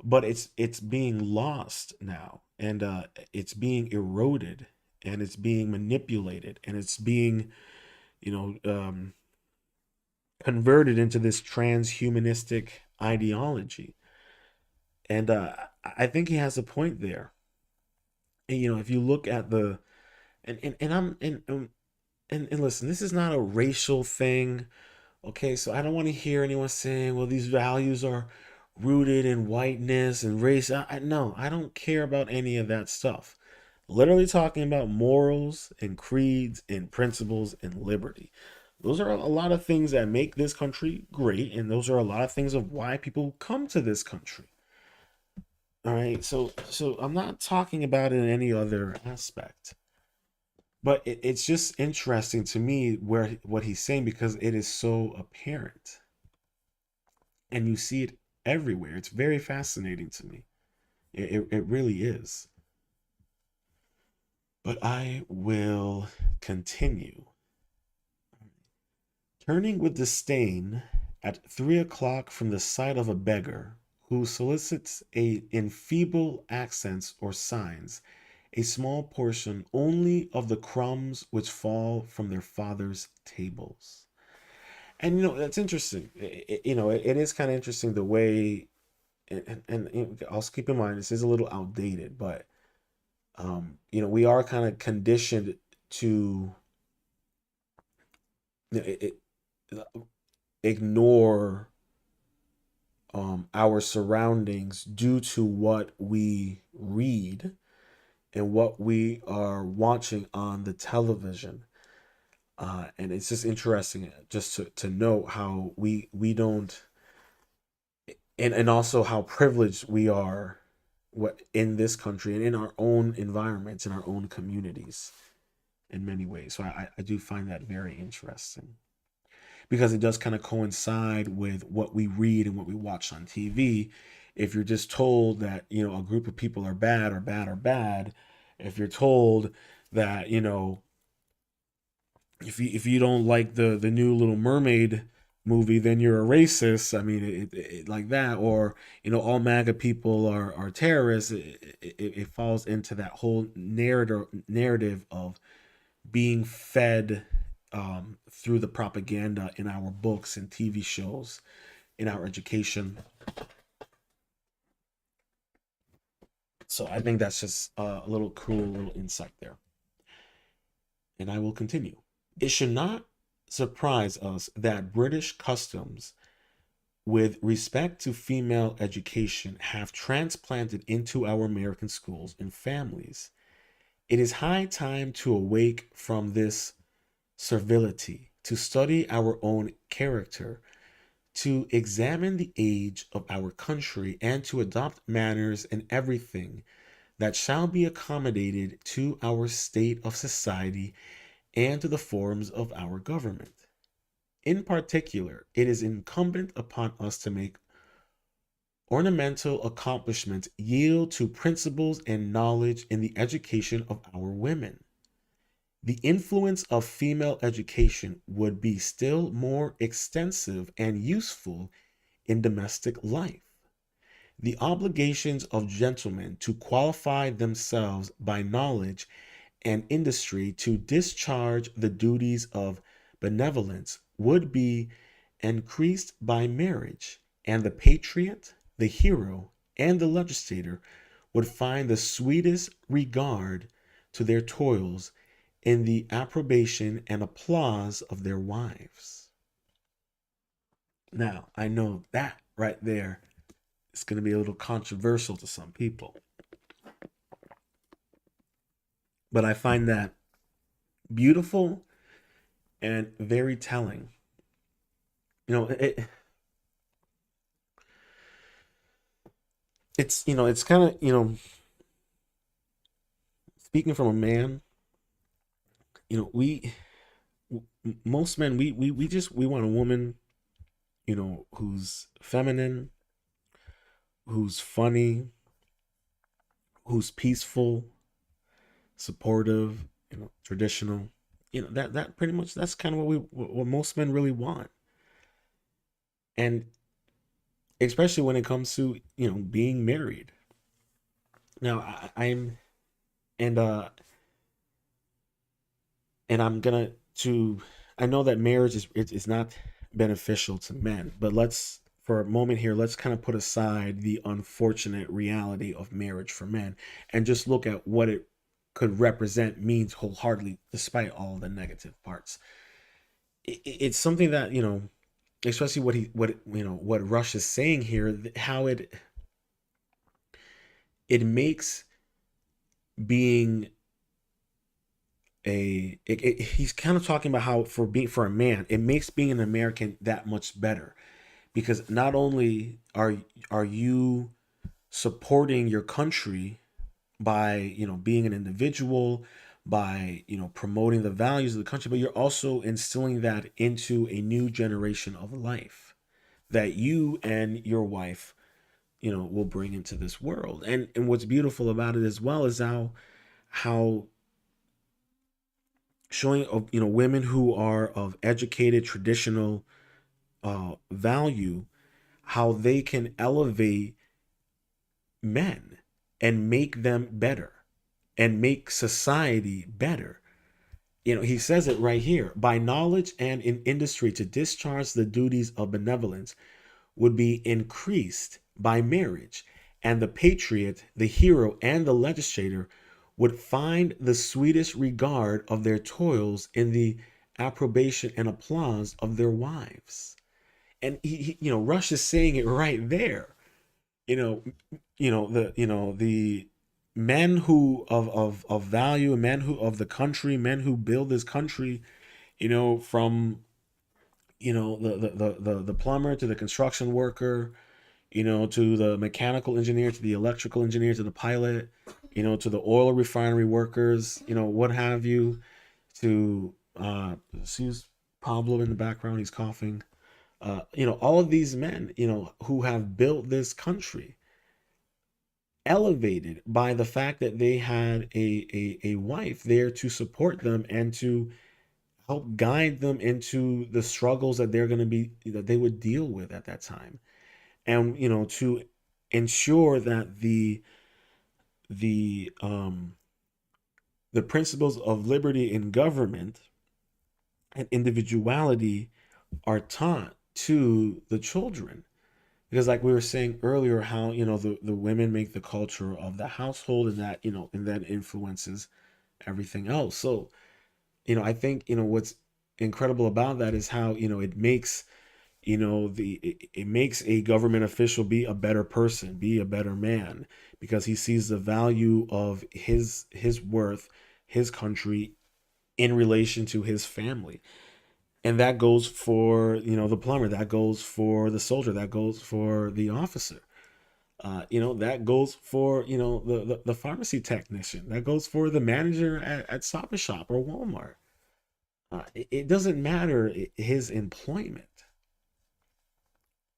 but it's being lost now, and it's being eroded, and it's being manipulated, and it's being you know um, converted into this transhumanistic ideology. And I think he has a point there. And, if you look at the and I'm and listen, this is not a racial thing. Okay, so I don't want to hear anyone saying, well, these values are rooted in whiteness and race. No, I don't care about any of that stuff. Literally talking about morals and creeds and principles and liberty. Those are a lot of things that make this country great, and those are a lot of things of why people come to this country. All right, so I'm not talking about it in any other aspect, but it's just interesting to me where what he's saying because it is so apparent, and you see it everywhere. It's very fascinating to me. It really is. But I will continue. Turning with disdain at 3 o'clock from the sight of a beggar who solicits in feeble accents or signs a small portion only of the crumbs which fall from their father's tables. And that's interesting. It is kind of interesting the way, and also keep in mind this is a little outdated, but we are kind of conditioned to ignore our surroundings due to what we read and what we are watching on the television. And it's just interesting just to note how we don't, and also how privileged we are what in this country and in our own environments, in our own communities in many ways. So I do find that very interesting because it does kind of coincide with what we read and what we watch on TV. If you're just told that, a group of people are bad or bad or bad, if you're told that, if you don't like the new Little Mermaid movie, then you're a racist. I mean, like that, or all MAGA people are terrorists. It falls into that whole narrative of being fed through the propaganda in our books and TV shows, in our education. So I think that's just a little cool little insight there. And I will continue. It should not surprise us that British customs with respect to female education have transplanted into our American schools and families. It is high time to awake from this servility, to study our own character, to examine the age of our country, and to adopt manners and everything that shall be accommodated to our state of society and to the forms of our government. In particular, it is incumbent upon us to make ornamental accomplishments yield to principles and knowledge in the education of our women. The influence of female education would be still more extensive and useful in domestic life. The obligations of gentlemen to qualify themselves by knowledge and industry to discharge the duties of benevolence would be increased by marriage, and the patriot, the hero, and the legislator would find the sweetest regard to their toils in the approbation and applause of their wives. Now, I know that right there it's going to be a little controversial to some people, but I find that beautiful and very telling. You know, it's it's kind of speaking from a man. We most men we just we want a woman who's feminine, who's funny, who's peaceful, supportive, traditional. That pretty much that's kind of what most men really want. And especially when it comes to, being married. Now I'm and I'm gonna to I know that marriage is not beneficial to men, but let's for a moment here, let's kind of put aside the unfortunate reality of marriage for men and just look at what it could represent means wholeheartedly, despite all the negative parts. It's something that especially what Rush is saying here, how it makes being he's kind of talking about how for a man it makes being an American that much better, because not only are you supporting your country by being an individual, by promoting the values of the country, but you're also instilling that into a new generation of life that you and your wife will bring into this world. And what's beautiful about it as well is how showing of women who are of educated traditional value, how they can elevate men and make them better and make society better. He says it right here: by knowledge and in industry to discharge the duties of benevolence would be increased by marriage, and the patriot, the hero, and the legislator would find the sweetest regard of their toils in the approbation and applause of their wives. And Rush is saying it right there. You know, the men who of value, men who of the country, men who build this country, from the plumber to the construction worker, to the mechanical engineer, to the electrical engineer, to the pilot, to the oil refinery workers, what have you, to excuse Pablo in the background, he's coughing. All of these men, who have built this country, elevated by the fact that they had a wife there to support them and to help guide them into the struggles that they would deal with at that time, and to ensure that the um the principles of liberty in government and individuality are taught to the children, because like we were saying earlier, how the women make the culture of the household, and that influences everything else. So I think what's incredible about that is how it makes it makes a government official be a better person, be a better man, because he sees the value of his worth, his country, in relation to his family. And that goes for the plumber, that goes for the soldier, that goes for the officer, that goes for the pharmacy technician, that goes for the manager at Stop and Shop or Walmart. It doesn't matter his employment.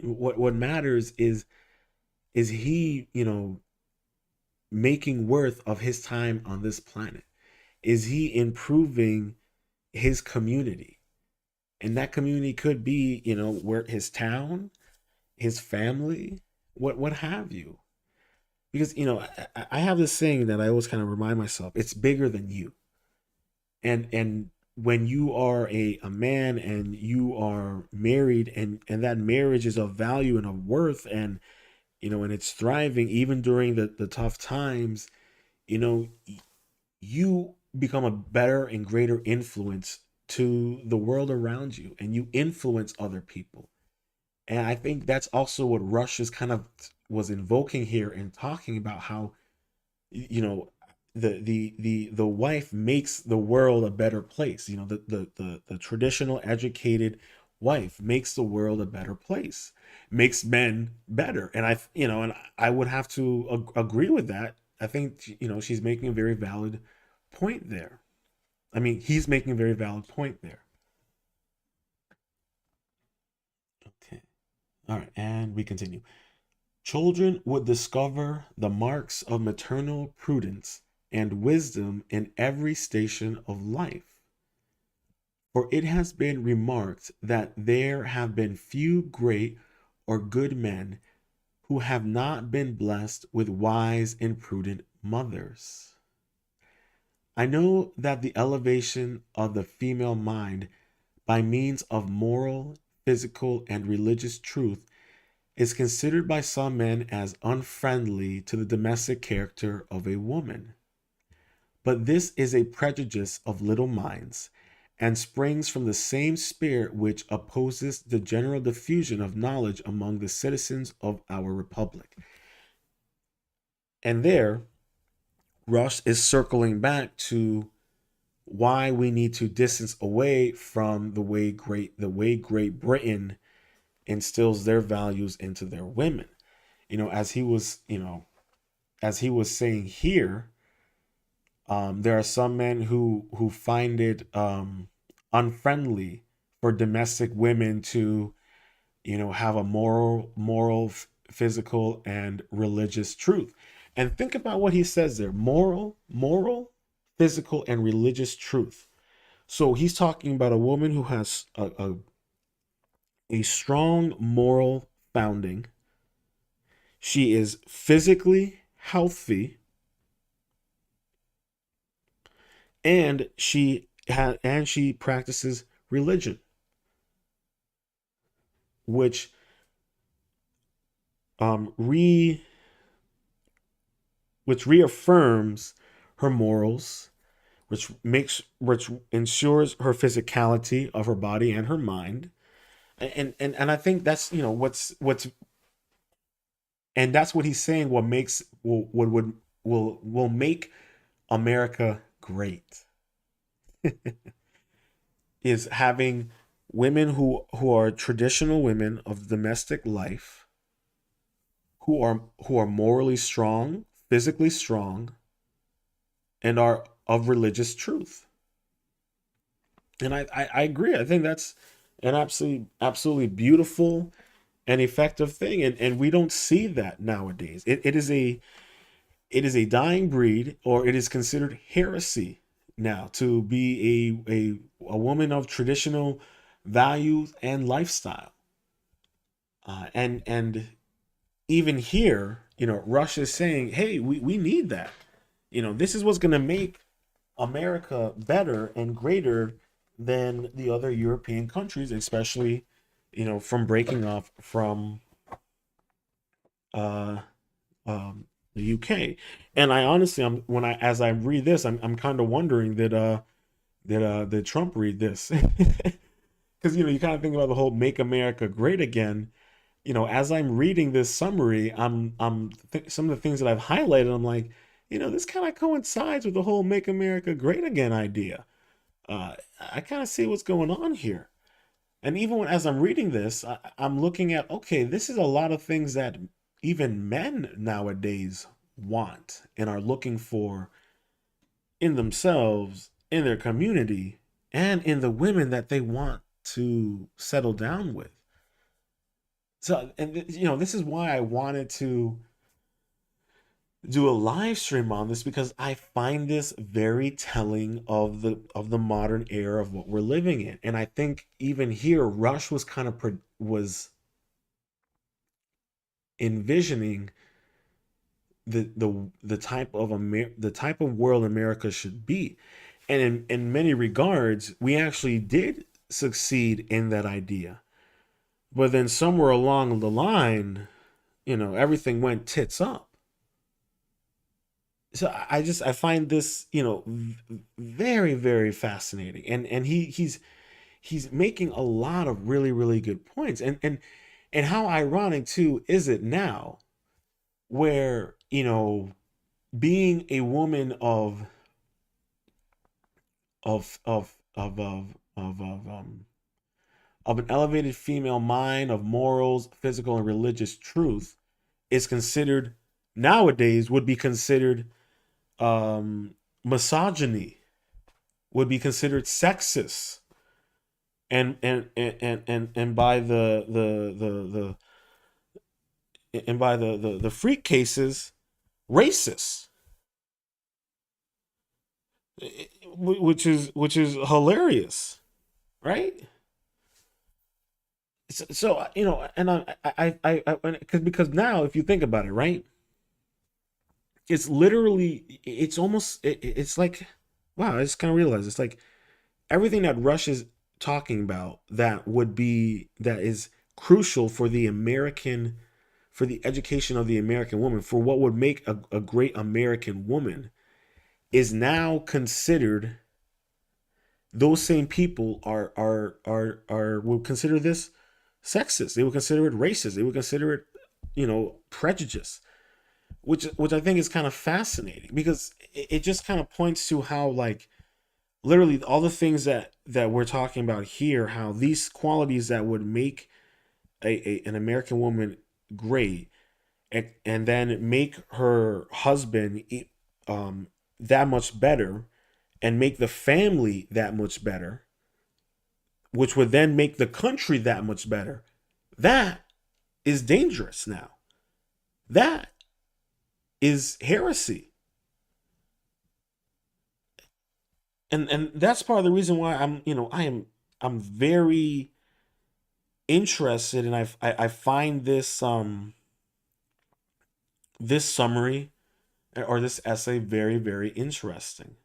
What matters is he making worth of his time on this planet? Is he improving his community? And that community could be where his town, his family, what have you. Because I have this saying that I always kind of remind myself: it's bigger than you. And when you are a man and you are married, and that marriage is of value and of worth, and it's thriving even during the tough times, you know you become a better and greater influence to the world around you, and you influence other people. And I think that's also what Rush is kind of was invoking here and talking about how, you know, the wife makes the world a better place. You know, the traditional educated wife makes the world a better place, makes men better. And I would have to agree with that. I think, she's making a very valid point there. I mean, he's making a very valid point there. Okay. All right, and we continue. Children would discover the marks of maternal prudence and wisdom in every station of life. For it has been remarked that there have been few great or good men who have not been blessed with wise and prudent mothers. I know that the elevation of the female mind by means of moral, physical, and religious truth is considered by some men as unfriendly to the domestic character of a woman. But this is a prejudice of little minds, and springs from the same spirit which opposes the general diffusion of knowledge among the citizens of our republic. And there, Rush is circling back to why we need to distance away from the way Great Britain instills their values into their women. As he was saying here, there are some men who find it unfriendly for domestic women to, have a moral, physical, and religious truth. And think about what he says there: moral, physical, and religious truth. So he's talking about a woman who has a strong moral founding. She is physically healthy, and she practices religion, which um re which reaffirms her morals, which ensures her physicality of her body and her mind. And I think that's, what's and that's what he's saying. What makes will make America great is having women who are traditional women of domestic life, who are morally strong, physically strong, and are of religious truth. And I agree. I think that's an absolutely beautiful and effective thing. And we don't see that nowadays. It is a dying breed, or it is considered heresy now to be a woman of traditional values and lifestyle. And even here, Russia is saying, hey, we need that. This is what's going to make America better and greater than the other European countries, especially, from breaking off from uh, the UK. And I honestly, as I read this, I'm kind of wondering did Trump read this? Because you kind of think about the whole "Make America Great Again." As I'm reading this summary, some of the things that I've highlighted, I'm like, this kind of coincides with the whole "Make America Great Again" idea. I kind of see what's going on here. And even as I'm reading this, I'm looking at, okay, this is a lot of things that even men nowadays want and are looking for in themselves, in their community, and in the women that they want to settle down with. So, and this is why I wanted to do a live stream on this, because I find this very telling of the modern era of what we're living in. And I think even here, Rush was kind of was envisioning the type of world America should be. And in many regards, we actually did succeed in that idea. But then somewhere along the line, everything went tits up. So I find this, very, very fascinating. And he's making a lot of really, really good points. And how ironic too is it now where, being a woman of an elevated female mind of morals, physical and religious truth is considered, nowadays would be considered, misogyny, would be considered sexist, and by the freak cases, racist, which is hilarious, right? So, and because now, if you think about it, right, it's literally, it's almost, it's like, wow, I just kind of realized it's like everything that Rush is talking about that is crucial for the American, for the education of the American woman, for what would make a great American woman, is now considered, those same people will consider this sexist. They would consider it racist. They would consider it, prejudice, which I think is kind of fascinating, because it just kind of points to how, like, literally all the things that we're talking about here, how these qualities that would make an American woman great, and then make her husband, that much better, and make the family that much better, which would then make the country that much better. That is dangerous now. That is heresy. And that's part of the reason why I'm very interested, and I find this summary, or this essay, very, very interesting.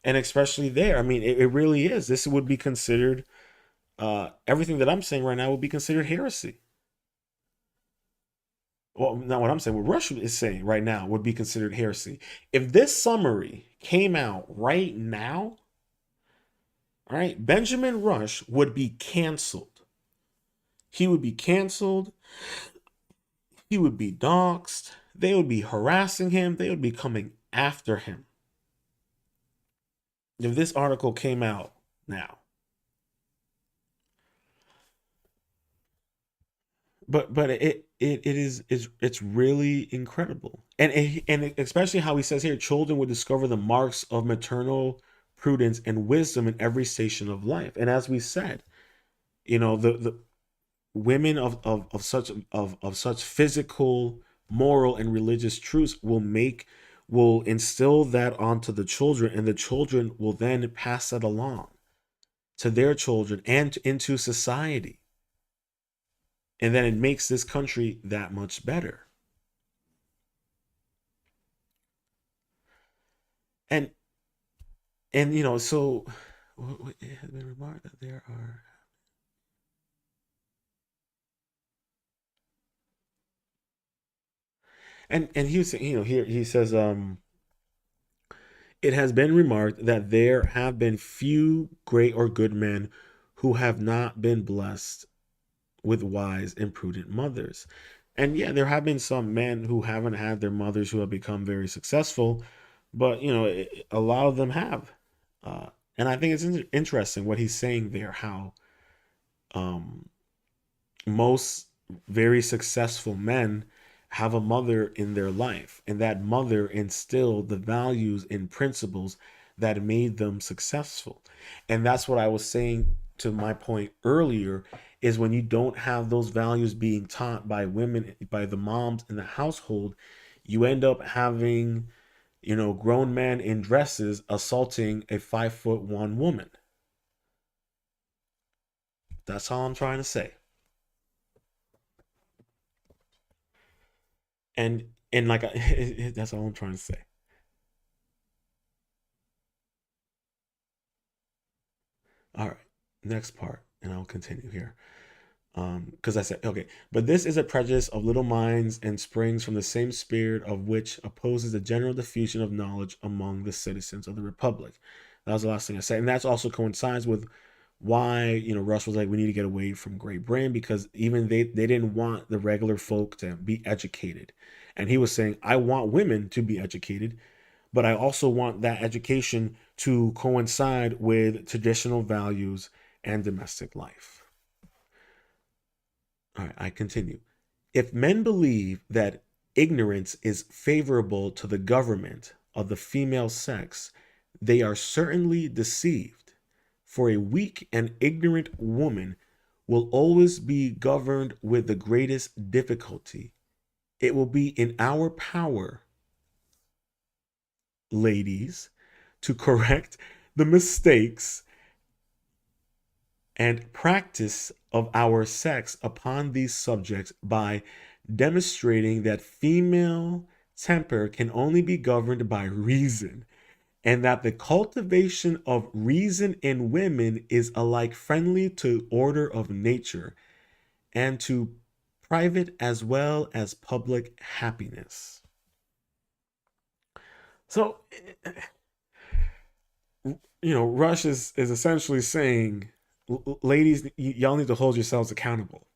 And especially there, I mean, it really is. This would be considered, everything that I'm saying right now would be considered heresy. Well, not what I'm saying, what Rush is saying right now would be considered heresy. If this summary came out right now, all right, Benjamin Rush would be canceled. He would be canceled. He would be doxxed. They would be harassing him. They would be coming after him. If this article came out now, but it is, it's really incredible, and especially how he says here, children would discover the marks of maternal prudence and wisdom in every station of life. And as we said, the women of such physical, moral, and religious truths will instill that onto the children, and the children will then pass that along to their children and into society, and then it makes this country that much better. And so it has been remarked that there are, and he was, here he says, it has been remarked that there have been few great or good men who have not been blessed with wise and prudent mothers. And yeah, there have been some men who haven't had their mothers who have become very successful, but a lot of them have. And I think it's interesting what he's saying there, how, um, most very successful men have a mother in their life, and that mother instilled the values and principles that made them successful. And that's what I was saying, to my point earlier, is when you don't have those values being taught by women, by the moms in the household, you end up having, grown men in dresses assaulting a 5'1" woman. That's all I'm trying to say. And like, that's all I'm trying to say. All right, next part, and I'll continue here. Because I said, okay, but this is a prejudice of little minds, and springs from the same spirit of which opposes the general diffusion of knowledge among the citizens of the republic. That was the last thing I said, and that's also coincides with why, Rush was like, we need to get away from Great Britain, because even they didn't want the regular folk to be educated, And he was saying, I want women to be educated, but I also want that education to coincide with traditional values and domestic life. All right, I continue. If men believe that ignorance is favorable to the government of the female sex, they are certainly deceived. For a weak and ignorant woman will always be governed with the greatest difficulty. It will be in our power, ladies, to correct the mistakes and practice of our sex upon these subjects by demonstrating that female temper can only be governed by reason, and that the cultivation of reason in women is alike friendly to order of nature and to private as well as public happiness. So, Rush is essentially saying, ladies, y'all need to hold yourselves accountable.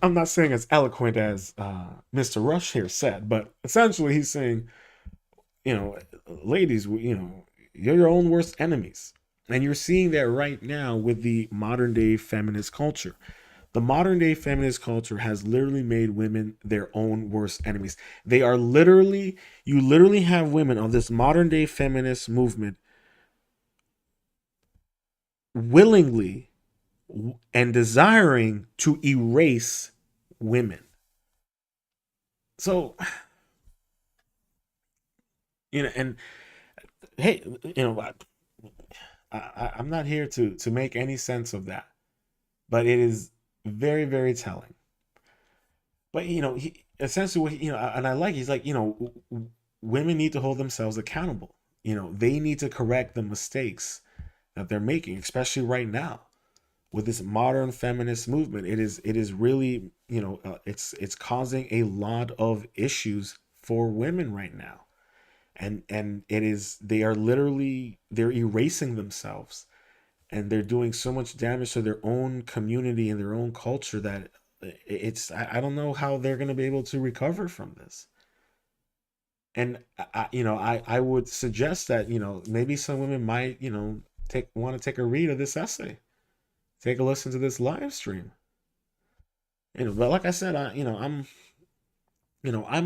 I'm not saying as eloquent as Mr. Rush here said, but essentially he's saying, you know, ladies, you're your own worst enemies. And you're seeing that right now with the modern day feminist culture. The modern day feminist culture has literally made women their own worst enemies. They are literally, you literally have women of this modern day feminist movement willingly and desiring to erase women. So, and hey, I'm not here to make any sense of that, but it is very, very telling. But he essentially what and I like he's like women need to hold themselves accountable. They need to correct the mistakes that they're making, especially right now with this modern feminist movement. It is really it's causing a lot of issues for women right now, and they are literally they're erasing themselves, and they're doing so much damage to their own community and their own culture that I don't know how they're going to be able to recover from this. And I would suggest that maybe some women might take want to take a read of this essay, take a listen to this live stream. But like I said, I'm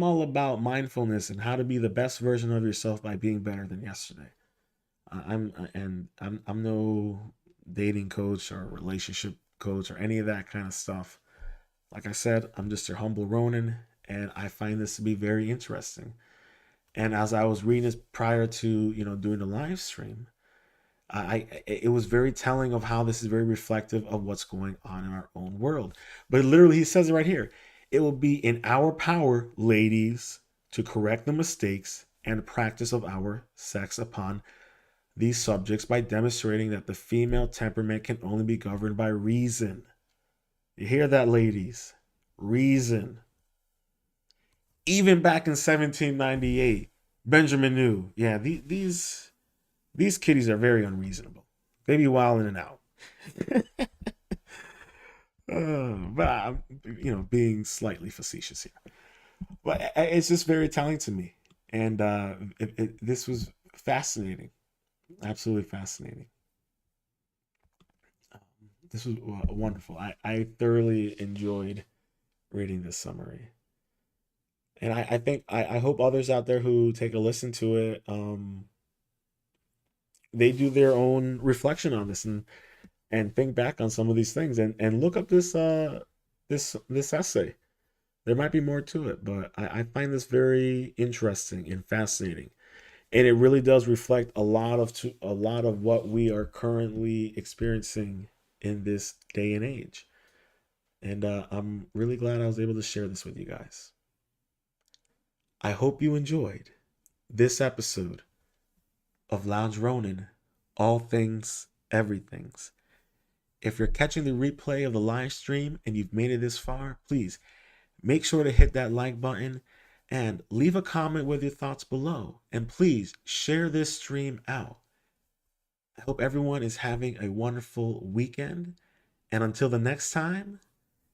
all about mindfulness and how to be the best version of yourself by being better than yesterday. I'm no dating coach or relationship coach or any of that kind of stuff. Like I said, I'm just your humble Ronin, and I find this to be very interesting. And as I was reading this prior to doing the live stream, it was very telling of how this is very reflective of what's going on in our own world. But literally, he says it right here. It will be in our power, ladies, to correct the mistakes and practice of our sex upon these subjects by demonstrating that the female temperament can only be governed by reason. You hear that, ladies? Reason. Even back in 1798, Benjamin knew, yeah, these kiddies are very unreasonable. They be wilding and out. But I'm, being slightly facetious here. But it's just very telling to me, and this was fascinating, absolutely fascinating. This was wonderful. I thoroughly enjoyed reading this summary, and I think I hope others out there who take a listen to it, they do their own reflection on this and think back on some of these things and look up this essay. There might be more to it, but I find this very interesting and fascinating, and it really does reflect a lot of what we are currently experiencing in this day and age. And I'm really glad I was able to share this with you guys. I hope you enjoyed this episode of Lounge Ronin, all things, everything's. If you're catching the replay of the live stream and you've made it this far, please make sure to hit that like button and leave a comment with your thoughts below. And please share this stream out. I hope everyone is having a wonderful weekend. And until the next time,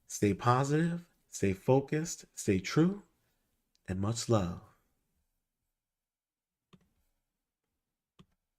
Stay positive, stay focused, stay true, and much love.